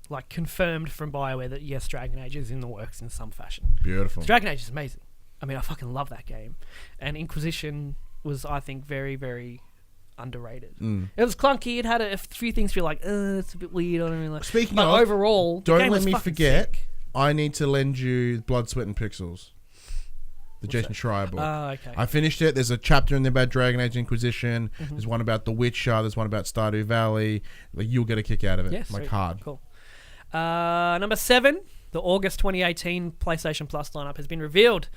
like confirmed from BioWare that, yes, Dragon Age is in the works in some fashion.
Beautiful.
Dragon Age is amazing. I mean, I fucking love that game. And Inquisition was, I think, very, very underrated. It was clunky. It had a few things feel like, it's a bit weird. I don't really like.
Speaking
but
of,
overall, the
don't
game
let
was
me
fucking
forget,
sick.
I need to lend you Blood, Sweat and Pixels. The Jason Schreier book.
Oh, okay.
I finished it. There's a chapter in there about Dragon Age Inquisition. There's one about The Witcher. There's one about Stardew Valley. Like, you'll get a kick out of it.
Yes,
like hard.
Cool. Number 7, the August 2018 PlayStation Plus lineup has been revealed.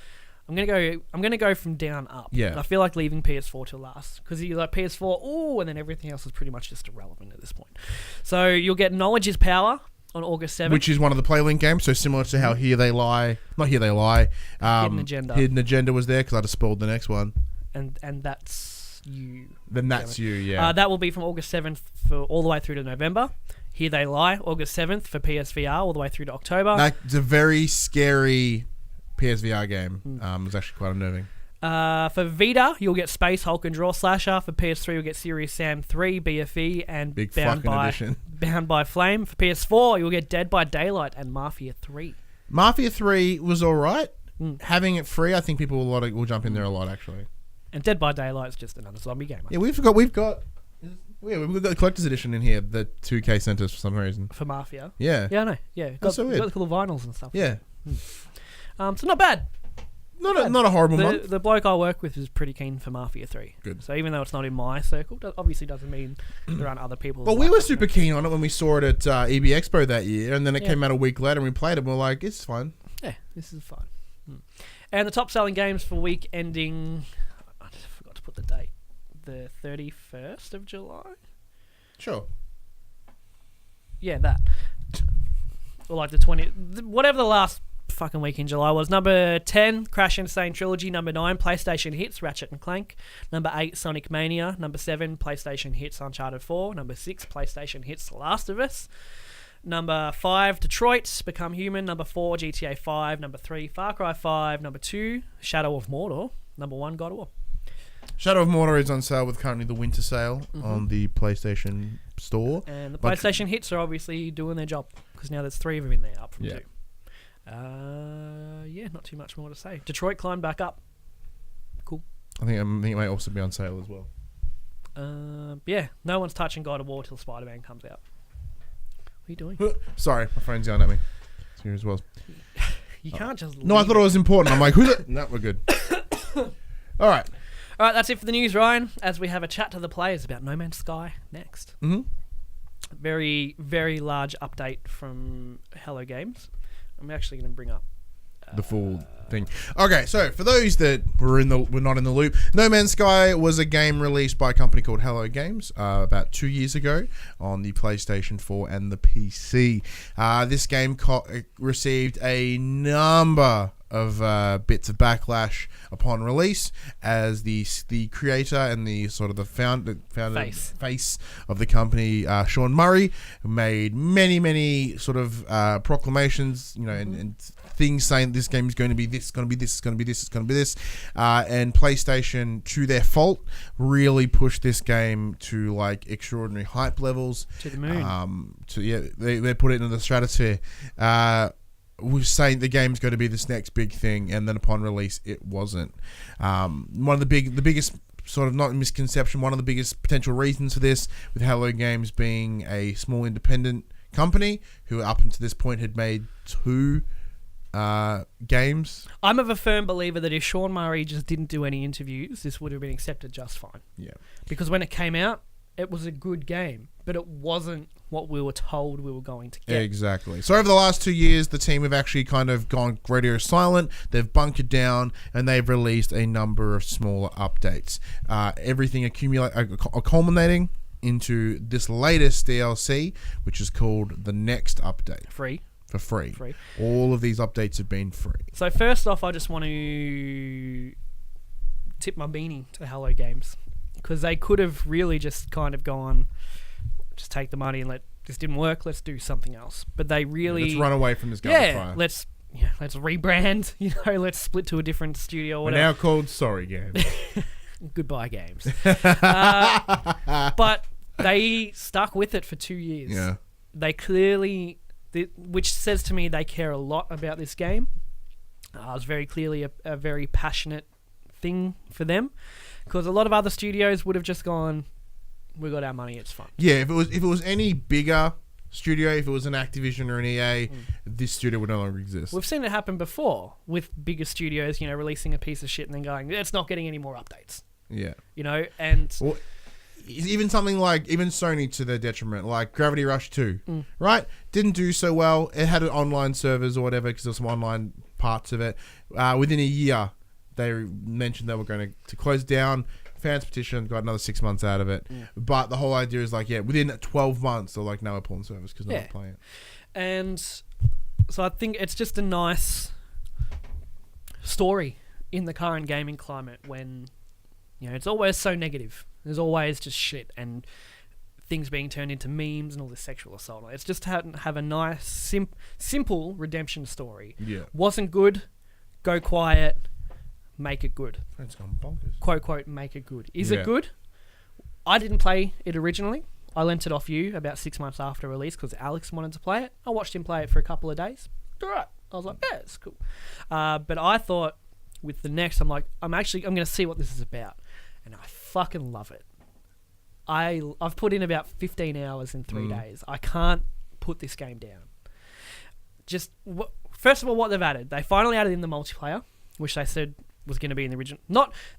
I'm gonna go from down up.
Yeah.
And I feel like leaving PS4 till last because you like PS4, and then everything else is pretty much just irrelevant at this point. So you'll get Knowledge is Power on August 7th.
Which is one of the PlayLink games, so similar to how Here They Lie. Not Here They Lie.
Hidden Agenda.
Hidden Agenda was there because I just spoiled the next one.
And that's you.
Then that's you, yeah.
That will be from August 7th for all the way through to November. Here They Lie, August 7th for PSVR all the way through to October.
That's a very scary PSVR game. It was actually quite unnerving.
For Vita, you'll get Space Hulk and Draw Slasher. For PS3, you'll get Serious Sam 3, BFE, and
Big fucking edition.
Bound by Flame. For PS4, you'll get Dead by Daylight and Mafia 3.
Mafia 3 was alright. Having it free, I think people will jump in there a lot, actually.
And Dead by Daylight is just another zombie game.
Yeah, we've got the collector's edition in here that 2K sent us for some reason.
For Mafia.
Yeah.
Yeah, I know. Yeah.
That's so weird.
Got the cool vinyls and stuff.
Yeah.
So not bad.
Not a horrible month.
The bloke I work with is pretty keen for Mafia 3.
Good.
So even though it's not in my circle, obviously doesn't mean there aren't other people.
Well, we were super keen on it when we saw it at EB Expo that year, and then it came out a week later and we played it and we were like, it's fine.
Yeah, this is fun. And the top selling games for week ending, I just forgot to put the date, the 31st of July?
Sure.
Yeah, that. Or like the 20th, whatever the last fucking week in July was. Number 10, Crash Insane Trilogy. Number 9, PlayStation Hits, Ratchet and Clank. Number 8, Sonic Mania. Number 7, PlayStation Hits, Uncharted 4. Number 6, PlayStation Hits, The Last of Us. Number 5, Detroit, Become Human. Number 4, GTA 5. Number 3, Far Cry 5. Number 2, Shadow of Mordor. Number 1, God of War.
Shadow of Mordor is on sale with currently the winter sale on the PlayStation Store.
And the PlayStation Hits are obviously doing their job because now there's 3 of them in there, up from 2. Not too much more to say. Detroit climbed back up. Cool.
I think it might also be on sale as well.
No one's touching God of War till Spider-Man comes out. What are you doing?
Sorry, my friend's yelling at me. It's here as well.
You can't just.
No, I thought it was important. I'm like, who's it? No, we're good. All right.
All right, that's it for the news, Ryan. As we have a chat to the players about No Man's Sky next. Very, very large update from Hello Games. I'm actually going to bring up
the full thing. Okay, so for those that were not in the loop, No Man's Sky was a game released by a company called Hello Games about 2 years ago on the PlayStation 4 and the PC. This game received a number of bits of backlash upon release, as the creator and the sort of the founder face of the company, Sean Murray, made many sort of proclamations, and things saying this game is going to be this, going to be this, it's going to be this, it's going to be this, and PlayStation, to their fault, really pushed this game to like extraordinary hype levels,
to the moon.
They put it into the stratosphere. Was saying the game's going to be this next big thing, and then upon release, it wasn't. One of the biggest sort of, not misconception, one of the biggest potential reasons for this, with Hello Games being a small independent company who up until this point had made 2 games.
I'm of a firm believer that if Sean Murray just didn't do any interviews, this would have been accepted just fine.
Yeah.
Because when it came out, it was a good game, but it wasn't what we were told we were going to get.
Exactly. So over the last 2 years, the team have actually kind of gone radio silent. They've bunkered down, and they've released a number of smaller updates. Everything culminating into this latest DLC, which is called the Next Update.
Free.
For free. All of these updates have been free.
So first off, I just want to tip my beanie to Hello Games, because they could have really just kind of gone, just take the money and this didn't work, let's do something else. But they really...
Let's run away from this garbage fire.
Let's rebrand, let's split to a different studio or whatever.
We're now called Sorry Games.
Goodbye, games. But they stuck with it for 2 years.
Yeah.
They clearly, which says to me they care a lot about this game. It was very clearly a very passionate thing for them, because a lot of other studios would have just gone, we got our money, it's fun.
Yeah, if it was any bigger studio, if it was an Activision or an EA, this studio would no longer exist.
We've seen it happen before with bigger studios, releasing a piece of shit and then going, it's not getting any more updates.
Yeah.
And...
Well, even something like, even Sony to their detriment, like Gravity Rush 2, right? Didn't do so well. It had online servers or whatever because there's some online parts of it. Within a year, they mentioned they were going to close down. Fans petition, got another 6 months out of it. But the whole idea is like, within 12 months, they're like, no, we're pulling service because no one's playing it.
And so I think it's just a nice story in the current gaming climate when, it's always so negative. There's always just shit and things being turned into memes and all this sexual assault. It's just to have a nice, simple redemption story.
Yeah.
Wasn't good, go quiet, make it good.
It's gone bonkers.
Quote, quote, make it good. Is it good? I didn't play it originally. I lent it off you about 6 months after release because Alex wanted to play it. I watched him play it for a couple of days. All right. I was like, yeah, it's cool. But I thought with the next, I'm like, I'm going to see what this is about. And I fucking love it. I've put in about 15 hours in 3 days. I can't put this game down. First of all, what they've added. They finally added in the multiplayer, which they said was going to be in the original.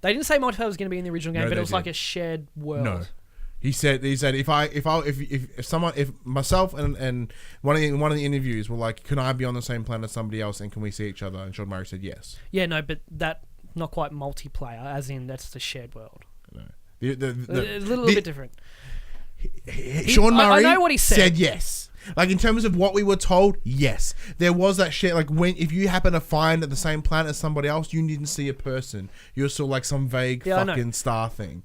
They didn't say multiplayer was going to be in the original game, but it was like a shared world.
No. He said if myself and one of the interviews were like, can I be on the same planet as somebody else and can we see each other? And Sean Murray said yes.
Yeah, no, but that not quite multiplayer, as in that's the shared world.
No.
It's a little bit different.
Sean Murray
I know what he said.
yes. Like in terms of what we were told, yes. There was that shit like if you happen to find at the same planet as somebody else, you didn't see a person. You saw like some vague fucking star thing.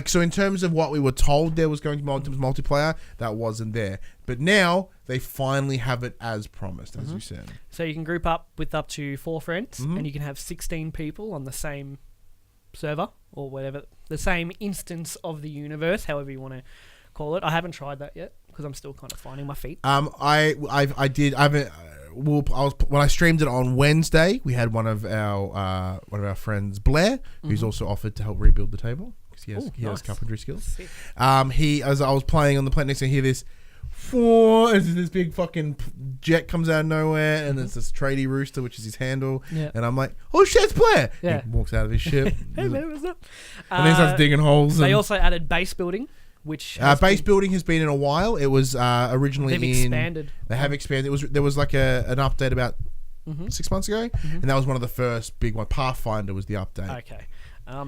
So in terms of what we were told there was going to be multiplayer, that wasn't there. But now they finally have it as promised, as you said.
So you can group up with up to 4 friends and you can have 16 people on the same server or whatever, the same instance of the universe, however you want to call it. I haven't tried that yet because I'm still kind of finding my feet.
When I streamed it on Wednesday, we had one of our friends, Blair, who's also offered to help rebuild the table because he has carpentry skills. As I was playing on the planet next to hear this, and this big fucking jet comes out of nowhere, and there's this tradie rooster, which is his handle, and I'm like, oh shit, it's Blair! He walks out of his ship.
Hey man, what's up?
And then starts digging holes.
They also added base building, which
building has been in a while. It was originally
expanded.
They have expanded. There was like an update about 6 months ago, and that was one of the first big one. Pathfinder was the update.
Okay.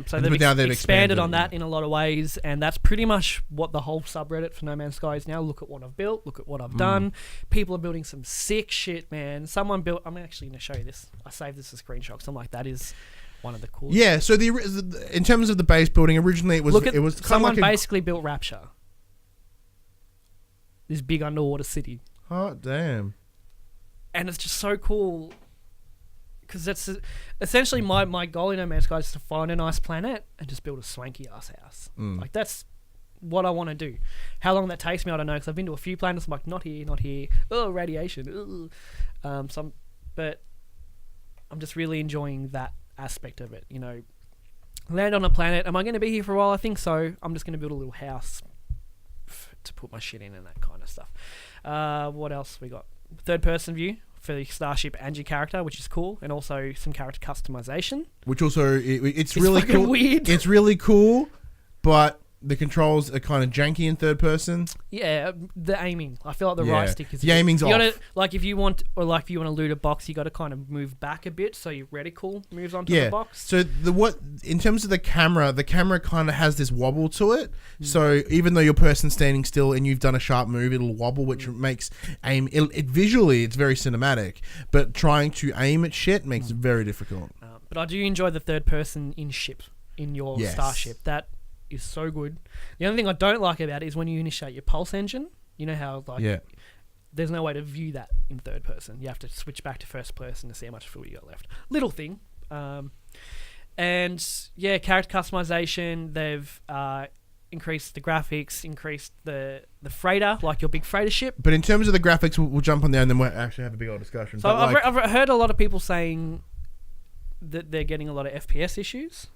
So they've expanded on that in a lot of ways, and that's pretty much what the whole subreddit for No Man's Sky is now. Look at what I've built. Look at what I've done. People are building some sick shit, man. Someone built... I'm actually going to show you this. I saved this as a screenshot because I'm like, that is one of the coolest.
Yeah, so in terms of the base building, originally it was
someone basically built Rapture. This big underwater city.
Oh, damn. And
it's just so cool... Because that's essentially my goal in No Man's Sky is to find a nice planet and just build a swanky ass house. Like that's what I want to do. How long that takes me, I don't know. Because I've been to a few planets. I'm like, not here, not here. Oh, radiation. But I'm just really enjoying that aspect of it. Land on a planet. Am I going to be here for a while? I think so. I'm just going to build a little house to put my shit in and that kind of stuff. What else we got? Third person view for the starship and your character, which is cool, and also some character customization.
Which also it's really cool.
Weird.
It's really cool, but the controls are kind of janky in third person.
Yeah, the aiming. I feel like the right stick is...
The aiming's off.
If you want to loot a box, you got to kind of move back a bit so your reticle moves onto the box.
So in terms of the camera kind of has this wobble to it. So even though your person's standing still and you've done a sharp move, it'll wobble, which makes aim... Visually, it's very cinematic, but trying to aim at shit makes it very difficult.
But I do enjoy the third person in your starship. That is so good. The only thing I don't like about it is when you initiate your pulse engine. You know how there's no way to view that in third person. You have to switch back to first person to see how much fuel you got left. Little thing. And yeah, character customization. They've increased the graphics, increased the freighter, like your big freighter ship.
But in terms of the graphics, we'll jump on there and then we'll actually have a big old discussion.
So I've heard a lot of people saying that they're getting a lot of FPS issues.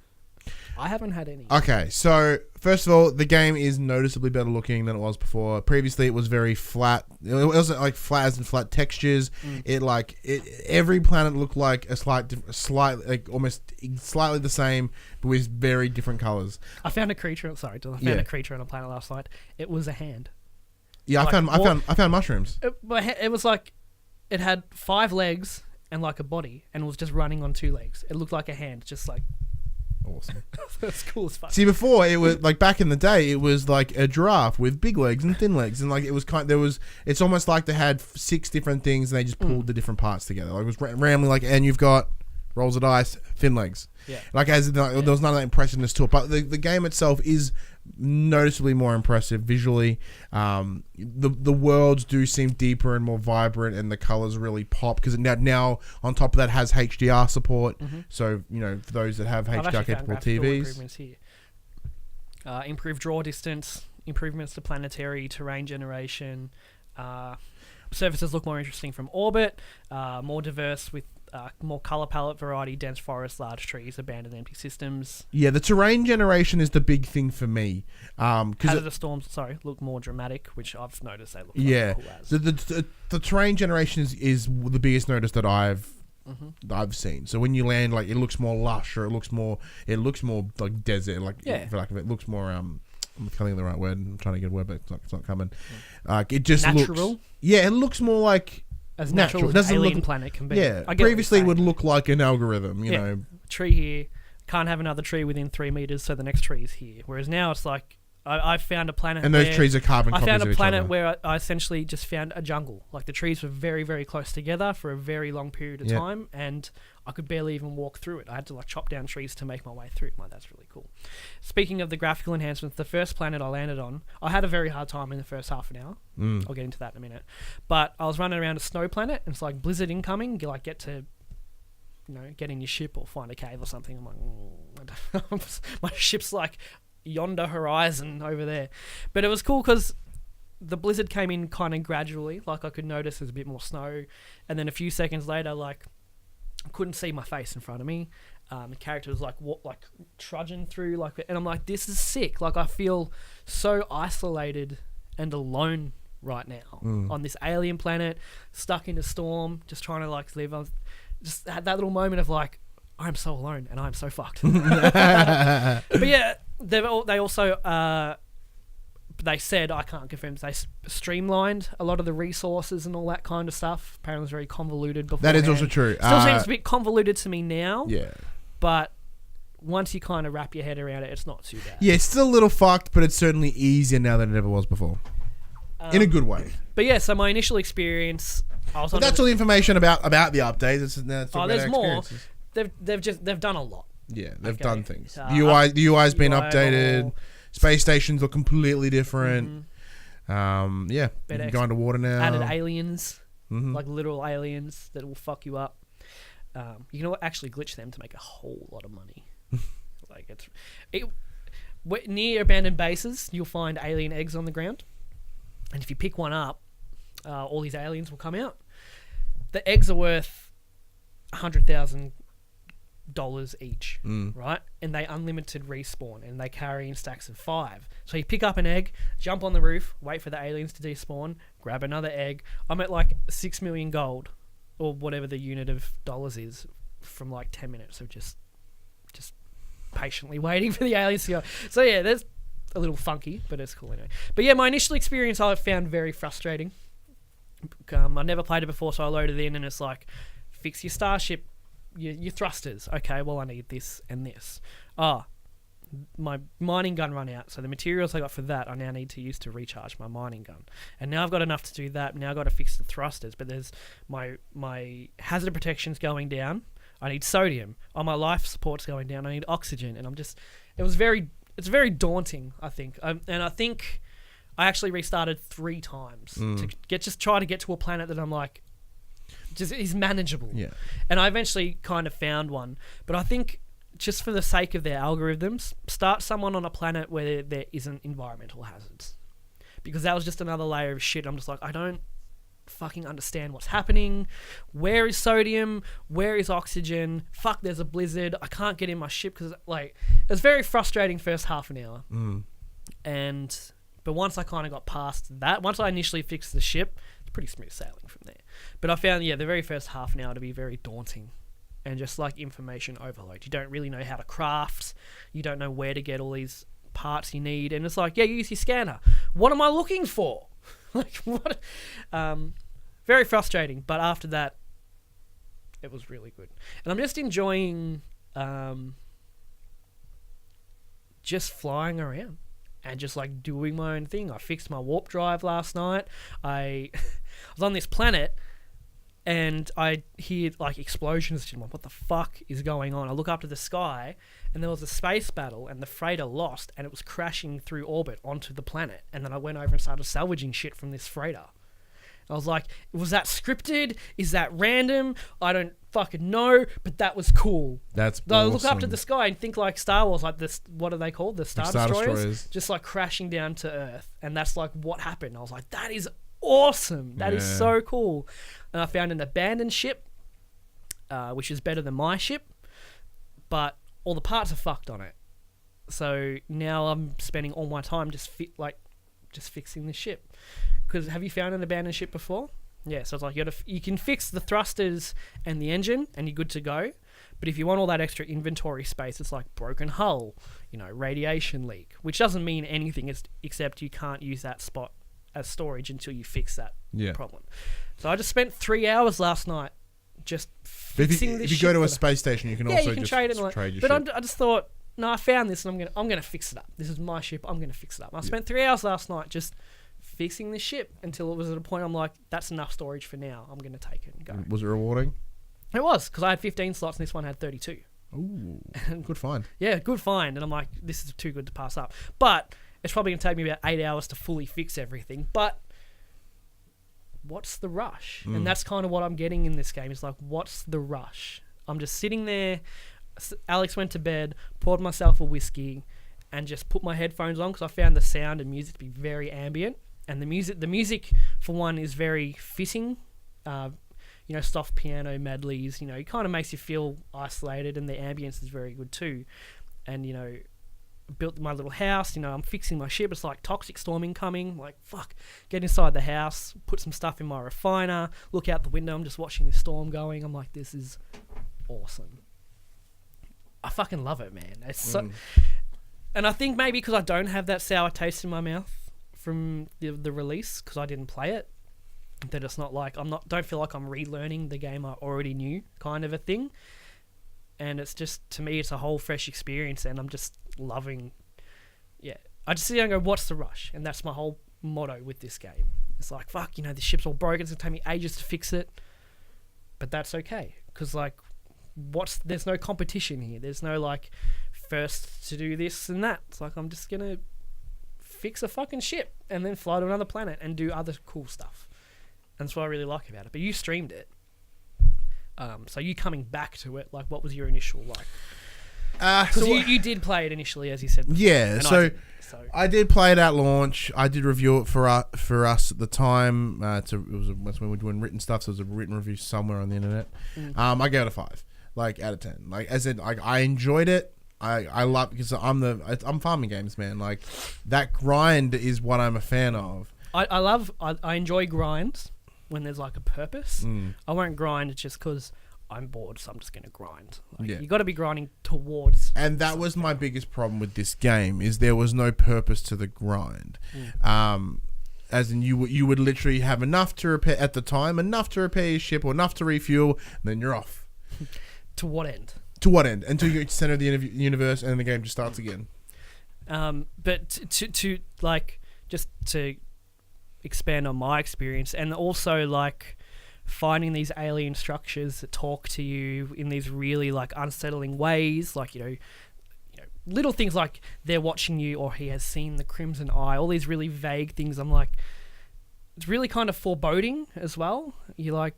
I haven't had any.
Okay, so first of all, the game is noticeably better looking than it was before. Previously, it was very flat. It wasn't like flat as in flat textures. Every planet looked like almost slightly the same, but with very different colors.
I found a creature. Sorry, I found a creature on a planet last night. It was a hand.
Yeah,
like,
I found mushrooms.
It was like it had 5 legs and like a body, and it was just running on 2 legs. It looked like a hand, just like.
Awesome.
That's cool as fuck.
See, before it was like back in the day, it was like a giraffe with big legs and thin legs, and like it was it's almost like they had 6 different things and they just pulled the different parts together. Like it was rambling, like, and you've got rolls of dice, thin legs. Yeah. Like there was none of that impressiveness to it, but the game itself is noticeably more impressive visually. The worlds do seem deeper and more vibrant, and the colors really pop because now on top of that has HDR support. So for those that have HDR capable TVs,
improvements here. Improved draw distance, improvements to planetary terrain generation. Surfaces look more interesting from orbit, more diverse with more color palette variety, dense forests, large trees, abandoned empty systems.
Yeah, the terrain generation is the big thing for me.
Hazardous storms, look more dramatic, which I've noticed they look cool as.
The terrain generation is the biggest notice that I've seen. So when you land, like, it looks more lush, or it looks more like desert, like for lack of it looks more I'm coming the right word. I'm trying to get a word, but it's not coming. It just
natural.
Looks, it looks more like
as natural as an alien planet can be.
Yeah, previously it would look like an algorithm. You know,
tree here, can't have another tree within 3 meters, so the next tree is here. Whereas now it's like I found a planet,
and those trees are carbon copies of each other.
I found a planet where I essentially just found a jungle. Like the trees were very, very close together for a very long period of time, and I could barely even walk through it. I had to like chop down trees to make my way through. Like, that's really cool. Speaking of the graphical enhancements, the first planet I landed on, I had a very hard time in the first half an hour. I'll get into that in a minute. But I was running around a snow planet, and it's like blizzard incoming. You like get to get in your ship or find a cave or something. I'm like, my ship's like yonder horizon over there. But it was cool because the blizzard came in kind of gradually. Like I could notice there's a bit more snow, and then a few seconds later, like I couldn't see my face in front of me. The character was like trudging through and I'm like, this is sick. Like I feel so isolated and alone right now on this alien planet, stuck in a storm, just trying to like live. I just had that little moment of like, I'm so alone and I'm so fucked. But yeah, they also they said, I can't confirm, they streamlined a lot of the resources and all that kind of stuff. Apparently it was very convoluted before.
That is also true.
Still seems a bit convoluted to me now.
Yeah.
But once you kind of wrap your head around it, it's not too bad.
Yeah, it's still a little fucked, but it's certainly easier now than it ever was before. In a good way.
But yeah, so my initial experience,
that's all the information about the updates.
There's more. They've done a lot.
Yeah, they've done things. The UI's been updated. Space stations are completely different. You can go underwater now.
Added aliens, like literal aliens that will fuck you up. You can actually glitch them to make a whole lot of money. Near abandoned bases, you'll find alien eggs on the ground, and if you pick one up, all these aliens will come out. The eggs are worth $100,000 each, right? And they unlimited respawn, and they carry in stacks of 5. So you pick up an egg, jump on the roof, wait for the aliens to despawn, grab another egg. I'm at like 6 million gold, or whatever the unit of dollars is, from like 10 minutes of just patiently waiting for the aliens to go. So yeah, there's a little funky, but it's cool anyway. But yeah, my initial experience I found very frustrating. I never played it before, so I loaded it in, and it's like, fix your starship, your thrusters. Okay, well I need this and this. My mining gun run out, so the materials I got for that I now need to use to recharge my mining gun. And now I've got enough to do that. Now I've got to fix the thrusters, but there's my hazard protection's going down. I need sodium. My life support's going down. I need oxygen, and it's very daunting, I think. And I think I actually restarted 3 times to try to get to a planet that I'm like, just is manageable. Yeah. And I eventually kind of found one, but I think just for the sake of their algorithms, start someone on a planet where there isn't environmental hazards. Because that was just another layer of shit. I'm just like, I don't fucking understand what's happening. Where is sodium? Where is oxygen? Fuck, there's a blizzard. I can't get in my ship because, like, it was very frustrating first half an hour. But once I kind of got past that, once I initially fixed the ship, it's pretty smooth sailing from there. But I found, the very first half an hour to be very daunting and just like information overload. You don't really know how to craft. You don't know where to get all these parts you need. And it's like, use your scanner. What am I looking for? Like, what? Very frustrating. But after that, it was really good. And I'm just enjoying just flying around and just like doing my own thing. I fixed my warp drive last night. I was on this planet and I hear like explosions. I'm like, what the fuck is going on? I look up to the sky and there was a space battle and the freighter lost and it was crashing through orbit onto the planet. And then I went over and started salvaging shit from this freighter. I was like, was that scripted? Is that random? I don't fucking know, but that was cool.
That's
awesome. I look up to the sky and think like Star Wars, like this, what are they called? The Star Destroyers? Just like crashing down to Earth. And that's like what happened. I was like, that is awesome. That is so cool. And I found an abandoned ship, which is better than my ship, but all the parts are fucked on it. So now I'm spending all my time just fixing the ship. Because have you found an abandoned ship before? Yeah, so it's like you can fix the thrusters and the engine and you're good to go. But if you want all that extra inventory space, it's like broken hull, radiation leak, which doesn't mean anything except you can't use that spot as storage until you fix that problem. So I just spent 3 hours last night just fixing this ship.
If you go to a space station, you can also
just
trade your ship.
But I just thought, no, I found this and I'm gonna fix it up. This is my ship. I'm gonna fix it up. I spent 3 hours last night just fixing the ship until it was at a point I'm like, that's enough storage for now. I'm going to take it and go.
Was it rewarding?
It was, because I had 15 slots and this one had 32.
Ooh, good find.
Yeah, good find. And I'm like, this is too good to pass up. But it's probably going to take me about 8 hours to fully fix everything. But what's the rush? And that's kind of what I'm getting in this game. It's like, what's the rush? I'm just sitting there. Alex went to bed, poured myself a whiskey, and just put my headphones on because I found the sound and music to be very ambient. And the music for one is very fitting, soft piano medleys, it kind of makes you feel isolated, and the ambience is very good too. And, built my little house, I'm fixing my ship, it's like toxic storming coming, like, fuck, get inside the house, put some stuff in my refiner, look out the window, I'm just watching this storm going, I'm like, this is awesome. I fucking love it, man. It's so, and I think maybe because I don't have that sour taste in my mouth from the release, because I didn't play it, that it's not like don't feel like I'm relearning the game I already knew, kind of a thing. And it's just, to me, it's a whole fresh experience, and I'm just loving. I just sit there and go, what's the rush? And that's my whole motto with this game. It's like, fuck, the ship's all broken, it's gonna take me ages to fix it, but that's okay, because like, there's no competition here. There's no like first to do this and that. It's like, I'm just gonna fix a fucking ship and then fly to another planet and do other cool stuff. And that's what I really like about it. But you streamed it, so you coming back to it, like, what was your initial like? Because you did play it initially, as you said before,
yeah, so I did play it at launch. I did review it for us at the time. That's when we were doing written stuff, so it was a written review somewhere on the internet. I gave it a 5, like, out of 10. Like, as in, I enjoyed it. I love, because I'm farming games, man. Like, that grind is what I'm a fan of.
I enjoy grinds when there's like a purpose. I won't grind just because I'm bored, so I'm just gonna grind. Like, you got to be grinding towards. And
that was my biggest problem with this game, is there was no purpose to the grind. As in, you would literally have enough to repair at the time, enough to repair your ship or enough to refuel, and then you're off.
To what end?
To what end? Until you're at the center of the universe and the game just starts again.
But to like, just to expand on my experience, and also like finding these alien structures that talk to you in these really like unsettling ways, like, little things like they're watching you, or he has seen the crimson eye, all these really vague things. I'm like, it's really kind of foreboding as well. You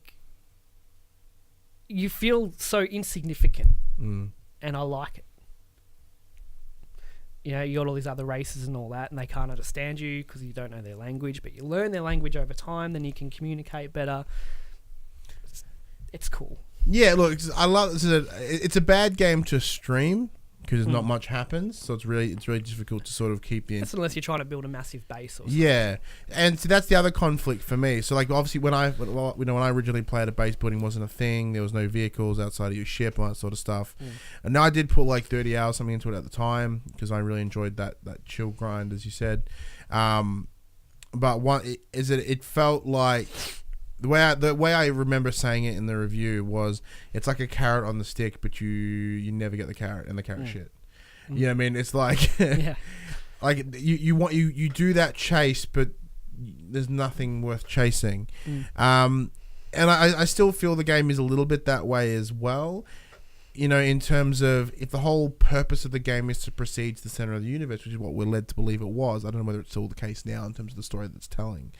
feel so insignificant. And I like it. you know, you got all these other races and all that, and they can't understand you because you don't know their language, but you learn their language over time, then you can communicate better. It's cool.
Yeah, look, I love it's a bad game to stream because not much happens, so it's really difficult to sort of keep the.
That's unless you're trying to build a massive base or something.
Yeah, and so that's the other conflict for me. So like obviously when I originally played, a base building wasn't a thing. There was no vehicles outside of your ship and that sort of stuff. And now I did put like 30 hours something into it at the time because I really enjoyed that chill grind, as you said. But it felt like. The way I remember saying it in the review was, it's like a carrot on the stick, but you never get the carrot, and the carrot shit. You know what I mean? It's like, like you do that chase, but there's nothing worth chasing. And I still feel the game is a little bit that way as well. You know, in terms of if the whole purpose of the game is to proceed to the center of the universe, which is what we're led to believe it was. I don't know whether it's still the case now in terms of the story that's telling.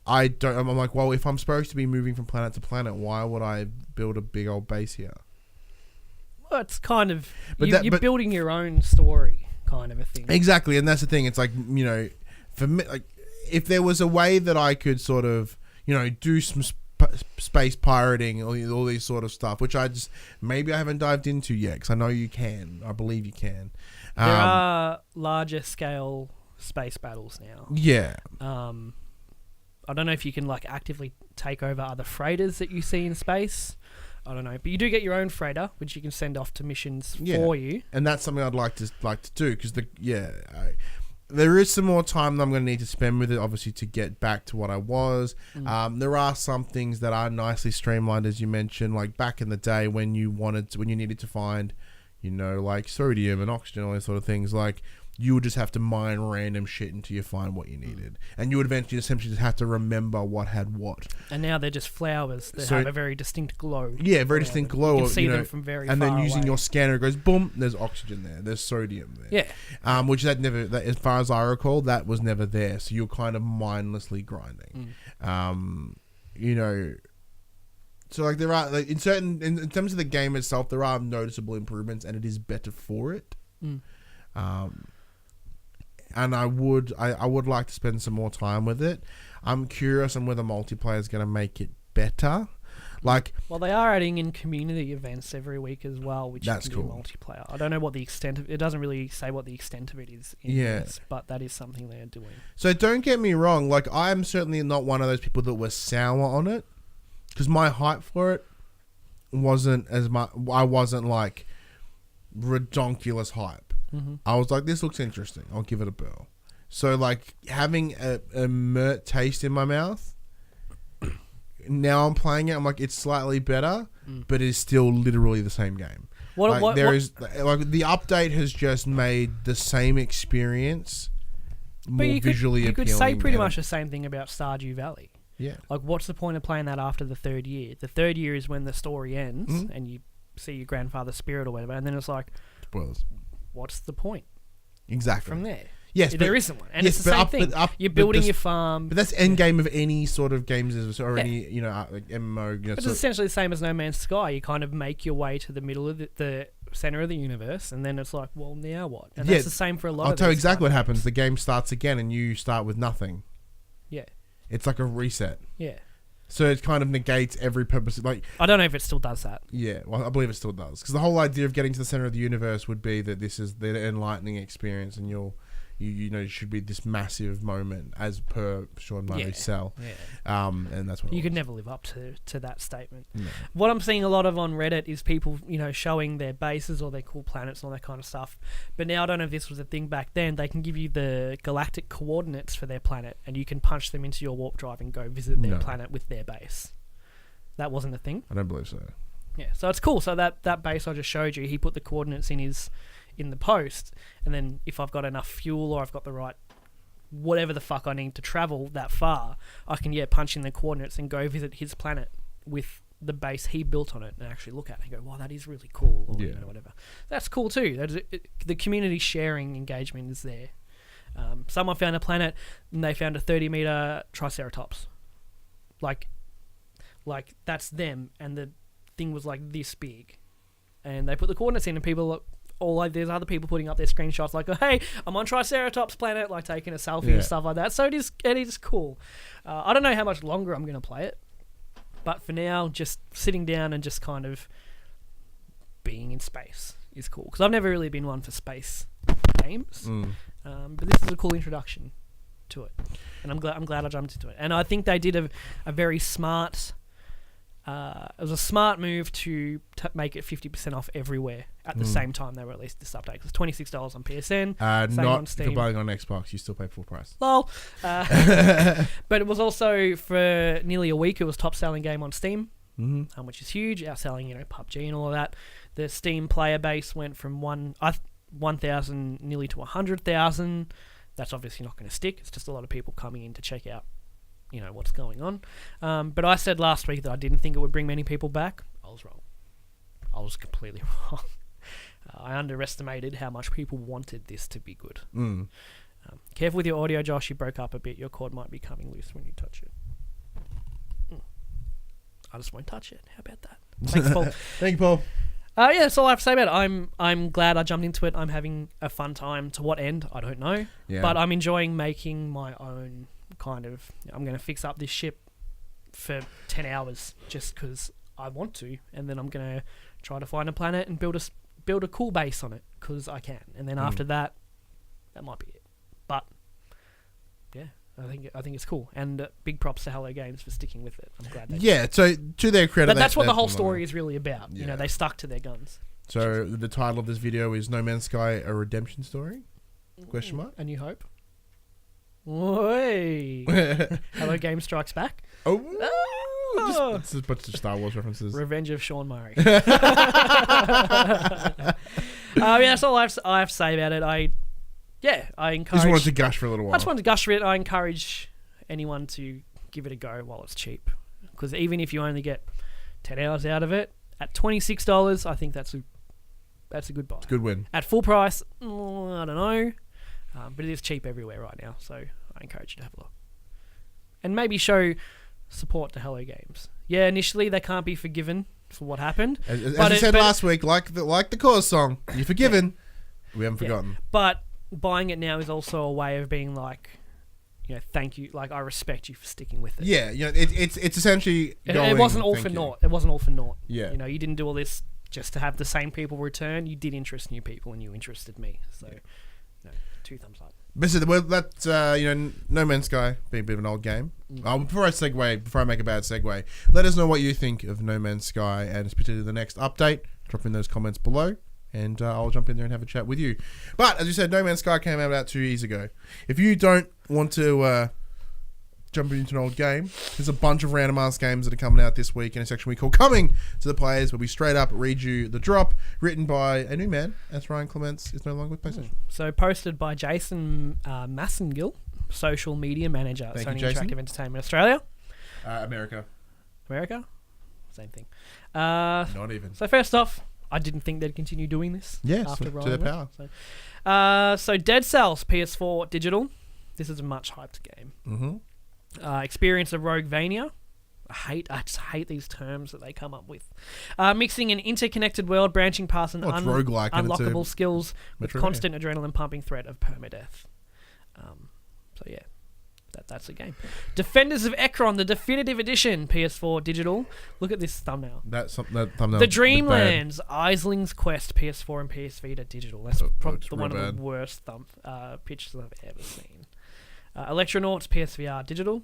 I'm like, well, if I'm supposed to be moving from planet to planet, why would I build a big old base here?
Well, it's kind of you're building your own story, kind of a thing.
Exactly, and that's the thing. It's like, you know, for me, like if there was a way that I could sort of, you know, do some space pirating or all these sort of stuff, which I haven't dived into yet, because I know you can. I believe you can.
There are larger scale space battles now.
Yeah.
I don't know if you can like actively take over other freighters that you see in space. I don't know, but you do get your own freighter, which you can send off to missions for you.
And that's something I'd like to do because there is some more time that I'm going to need to spend with it, obviously, to get back to what I was. There are some things that are nicely streamlined, as you mentioned, like back in the day when you needed to find, you know, like sodium and oxygen, all those sort of things, like. You would just have to mine random shit until you find what you needed. And you would eventually essentially just have to remember what had what.
And now they're just flowers that have a very distinct glow.
Yeah, very distinct glow.
You can see them from very far away.
And then using your scanner, it goes, boom, there's oxygen there. There's sodium there.
Yeah.
Which as far as I recall, that was never there. So you're kind of mindlessly grinding. You know... So like there are, like in terms of the game itself, there are noticeable improvements and it is better for it. And I would like to spend some more time with it. I'm curious on whether multiplayer is going to make it better. Like,
well, they are adding in community events every week as well, which
that's
you can
cool.
do multiplayer. I don't know what the extent of it. Doesn't really say what the extent of it is. This, but that is something they're doing.
So don't get me wrong. Like, I'm certainly not one of those people that were sour on it, because my hype for it wasn't as much. I wasn't like redonkulous hype. I was like, this looks interesting. I'll give it a whirl. So, like, having a mert taste in my mouth, now I'm playing it, I'm like, it's slightly better, but it's still literally the same game. The update has just made the same experience more visually appealing. You could say
pretty much the same thing about Stardew Valley.
Yeah.
Like, what's the point of playing that after the third year? The third year is when the story ends, and you see your grandfather's spirit or whatever, and then it's like...
Spoilers.
What's the point?
Exactly.
From there.
Yes,
there isn't one. And it's the same thing. You're building your farm.
But that's end game of any sort of games or any, you know, like MMO. You know,
but it's essentially the same as No Man's Sky. You kind of make your way to the middle of the center of the universe, and then it's like, well, now what? And that's the same for a lot of
I'll tell you exactly what happens. The game starts again, and you start with nothing.
Yeah.
It's like a reset.
Yeah.
So it kind of negates every purpose. Like,
I don't know if it still does that.
Yeah, well, I believe it still does. Because the whole idea of getting to the center of the universe would be that this is the enlightening experience, and you know, it should be this massive moment as per Sean Murray's Cell. Yeah. And that's what
you could never live up to that statement.
No.
What I'm seeing a lot of on Reddit is people, you know, showing their bases or their cool planets and all that kind of stuff. But now I don't know if this was a thing back then. They can give you the galactic coordinates for their planet, and you can punch them into your warp drive and go visit their planet with their base. That wasn't a thing?
I don't believe so.
Yeah, so it's cool. So that base I just showed you, he put the coordinates in the post, and then if I've got enough fuel or I've got the right whatever the fuck I need to travel that far, I can punch in the coordinates and go visit his planet with the base he built on it and actually look at it and go, wow, that is really cool, or you know, whatever. That's cool too. The community sharing engagement is there. Someone found a planet and they found a 30-meter Triceratops. Like that's them, and the thing was like this big, and they put the coordinates in, and people there's other people putting up their screenshots like, oh, hey, I'm on Triceratops planet, like taking a selfie and stuff like that. So it is cool. I don't know how much longer I'm going to play it, but for now, just sitting down and just kind of being in space is cool, because I've never really been one for space games, but this is a cool introduction to it, and I'm glad I jumped into it. And I think they did a very smart. It was a smart move to make it 50% off everywhere at the same time they released this update. It's $26 on PSN, same on Steam.
If you're buying on Xbox, you still pay full price.
Lol. But it was also, for nearly a week, it was top selling game on Steam, which is huge, outselling PUBG and all of that. The Steam player base went from 1,000 nearly to 100,000. That's obviously not going to stick. It's just a lot of people coming in to check out what's going on. But I said last week that I didn't think it would bring many people back. I was wrong. I was completely wrong. I underestimated how much people wanted this to be good. Careful with your audio, Josh. You broke up a bit. Your cord might be coming loose when you touch it. I just won't touch it. How about that? Thanks, Paul.
Thank you, Paul.
Yeah, that's all I have to say about it. I'm glad I jumped into it. I'm having a fun time. To what end, I don't know. Yeah. But I'm enjoying making my own kind of... I'm going to fix up this ship for 10 hours just because I want to, and then I'm going to try to find a planet and build a cool base on it because I can. And then after that might be it. But yeah, I think it's cool. And big props to Hello Games for sticking with it. I'm glad they did.
So to their credit...
But that's what the whole story is really about. Yeah. They stuck to their guns.
So the title of this video is No Man's Sky, a redemption story? Question mark?
A New Hope. Oi. Hello Games Strikes Back.
Just a bunch of Star Wars references.
Revenge of Sean Murray. That's all I have to say about it. I encourage...
Just wanted to gush for a little while.
I just wanted to gush for it. I encourage anyone to give it a go while it's cheap. Because even if you only get 10 hours out of it, at $26, I think that's a good buy.
It's a good win.
At full price, I don't know. But it is cheap everywhere right now, so I encourage you to have a look. And maybe show support to Hello Games. Yeah, initially they can't be forgiven for what happened.
As I said last week, like the Cause song, you're forgiven. We haven't forgotten.
But buying it now is also a way of being like, thank you. Like, I respect you for sticking with it.
Yeah, it's essentially going,
it wasn't all for naught. It wasn't all for naught.
Yeah.
You didn't do all this just to have the same people return. You did interest new people, and you interested me. So, 2 thumbs up.
But so that's No Man's Sky being a bit of an old game. Before I make a bad segue, let us know what you think of No Man's Sky and particularly the next update. Drop in those comments below, and I'll jump in there and have a chat with you. But as you said, No Man's Sky came out about 2 years ago. If you don't want to jump into an old game, there's a bunch of random ass games that are coming out this week in a section we call Coming to the Players, where we straight up read you the drop, written by a new man, as Ryan Clements is no longer with PlayStation.
So posted by Jason Massengill, social media manager, Sony Interactive Entertainment Australia.
America.
Same thing.
Not even.
So first off, I didn't think they'd continue doing this.
Yes,
after
to their power.
So Dead Cells PS4 digital. This is a much hyped game.
Mm-hmm.
Experience of Roguevania. I just hate these terms that they come up with. Mixing an interconnected world, branching past an unlockable skills with constant adrenaline pumping threat of permadeath. So yeah, that's a game. Defenders of Ekron, the definitive edition, PS4 digital. Look at this thumbnail.
That thumbnail.
The Dreamlands, Isling's Quest, PS4 and PS Vita digital. That's probably one of the worst pictures I've ever seen. Electronauts, PSVR digital.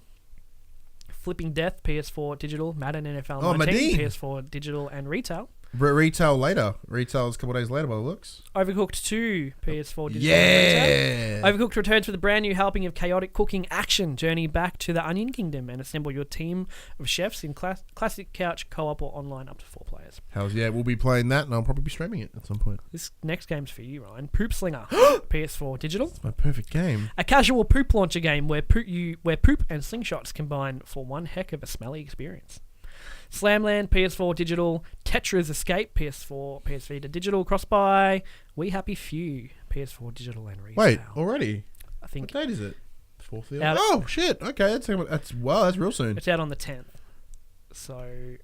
Flipping Death, PS4 digital. Madden NFL 19, PS4 digital and retail.
Retail later. Retail's a couple of days later by the looks.
Overcooked 2, PS4 digital.
Yeah!
Overcooked returns with a brand new helping of chaotic cooking action. Journey back to the Onion Kingdom and assemble your team of chefs in classic couch, co-op or online up to 4 players.
Hells yeah, we'll be playing that and I'll probably be streaming it at some point.
This next game's for you, Ryan. Poop Slinger, PS4 digital.
It's my perfect game.
A casual poop launcher game where poop and slingshots combine for one heck of a smelly experience. Slamland, PS4 digital. Tetris Escape, PS4, PS Vita digital. Cross-buy. We Happy Few, PS4 digital and retail.
Wait, already?
I think.
What date is it? 4th of the... Oh, shit. Okay, that's real soon.
It's out on the 10th. So,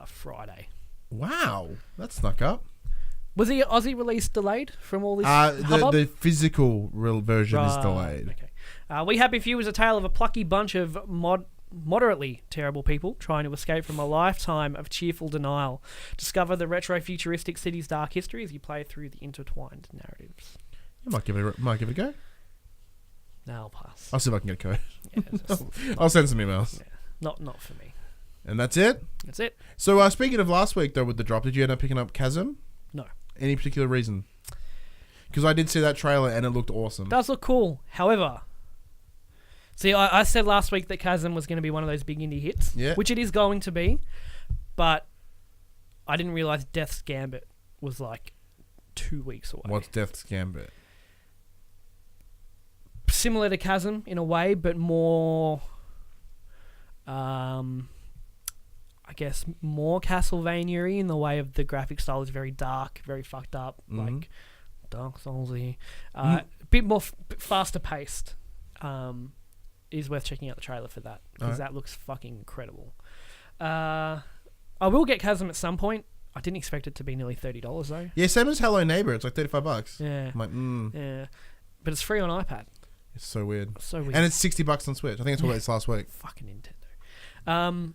Friday.
Wow. That snuck up.
Was the Aussie release delayed from all this
the physical real version is delayed.
Okay. We Happy Few is a tale of a plucky bunch of moderately terrible people trying to escape from a lifetime of cheerful denial. Discover the retro-futuristic city's dark history as you play through the intertwined narratives.
You might give it a go.
No, I'll pass.
I'll see if I can get a code.
Yeah,
I'll send some emails.
Yeah, not for me.
And that's it?
That's it.
So speaking of last week, though, with the drop, did you end up picking up Chasm?
No.
Any particular reason? Because I did see that trailer and it looked awesome.
It does look cool. However, see, I said last week that Chasm was going to be one of those big indie hits, which it is going to be, but I didn't realise Death's Gambit was like 2 weeks away.
What's Death's Gambit?
Similar to Chasm in a way, but more, I guess, more Castlevania-y in the way of the graphic style is very dark, very fucked up, like Dark Souls-y. A bit more faster paced. Is worth checking out the trailer for that, because that looks fucking incredible. I will get Chasm at some point. I didn't expect it to be nearly $30 though. Yeah,
same as Hello Neighbor. It's like $35.
Yeah.
I'm like,
Yeah. But it's free on iPad.
It's so weird.
So weird.
And it's $60 on Switch. I think it's about this last week.
Fucking Nintendo.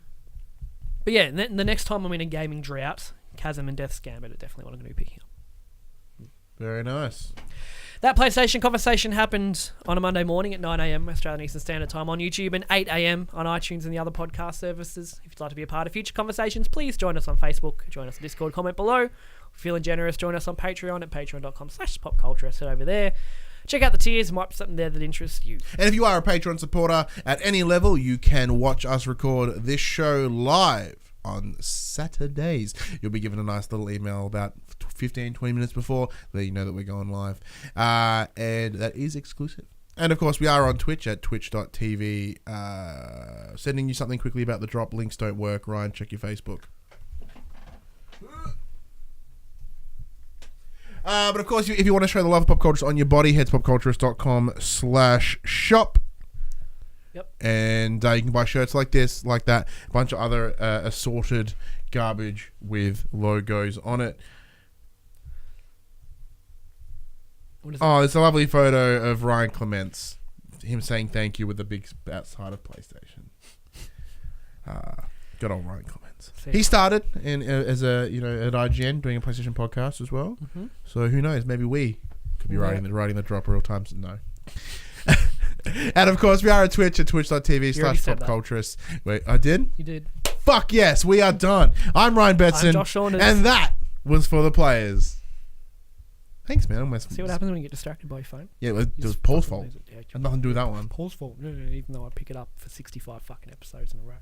But yeah, the next time I'm in a gaming drought, Chasm and Death's Gambit are definitely what I'm going to be picking up.
Very nice.
That PlayStation conversation happened on a Monday morning at 9 a.m. Australian Eastern Standard Time on YouTube and 8 a.m. on iTunes and the other podcast services. If you'd like to be a part of future conversations, please join us on Facebook, join us on Discord, comment below. If you're feeling generous, join us on Patreon at patreon.com/PopCulturists. Head over there. Check out the tiers. Might be something there that interests you.
And if you are a Patreon supporter at any level, you can watch us record this show live on Saturdays. You'll be given a nice little email about 15-20 minutes before, let you know that we're going live. And that is exclusive. And of course, we are on Twitch at twitch.tv. Sending you something quickly about the drop. Links don't work. Ryan, check your Facebook. But of course, if you want to show the love of pop culture on your body, head to popculturist.com/shop.
Yep.
And you can buy shirts like this, like that, a bunch of other assorted garbage with logos on it.
What is
it's a lovely photo of Ryan Clements, him saying thank you with the big outside of PlayStation. Good old Ryan Clements. He started as a at IGN doing a PlayStation podcast as well. Mm-hmm. So who knows? Maybe we could be writing the drop real time. No. And of course, we are at Twitch at twitch.tv/PopCulturists. Wait, I did?
You did.
Fuck yes, we are done. I'm Ryan Betson.
I'm Josh Saunders.
And that was for the players. Thanks, man.
See what happens when you get distracted by your phone?
Yeah, it was Paul's fault. Had nothing to do with that one.
Paul's fault. No, even though I pick it up for 65 fucking episodes in a row.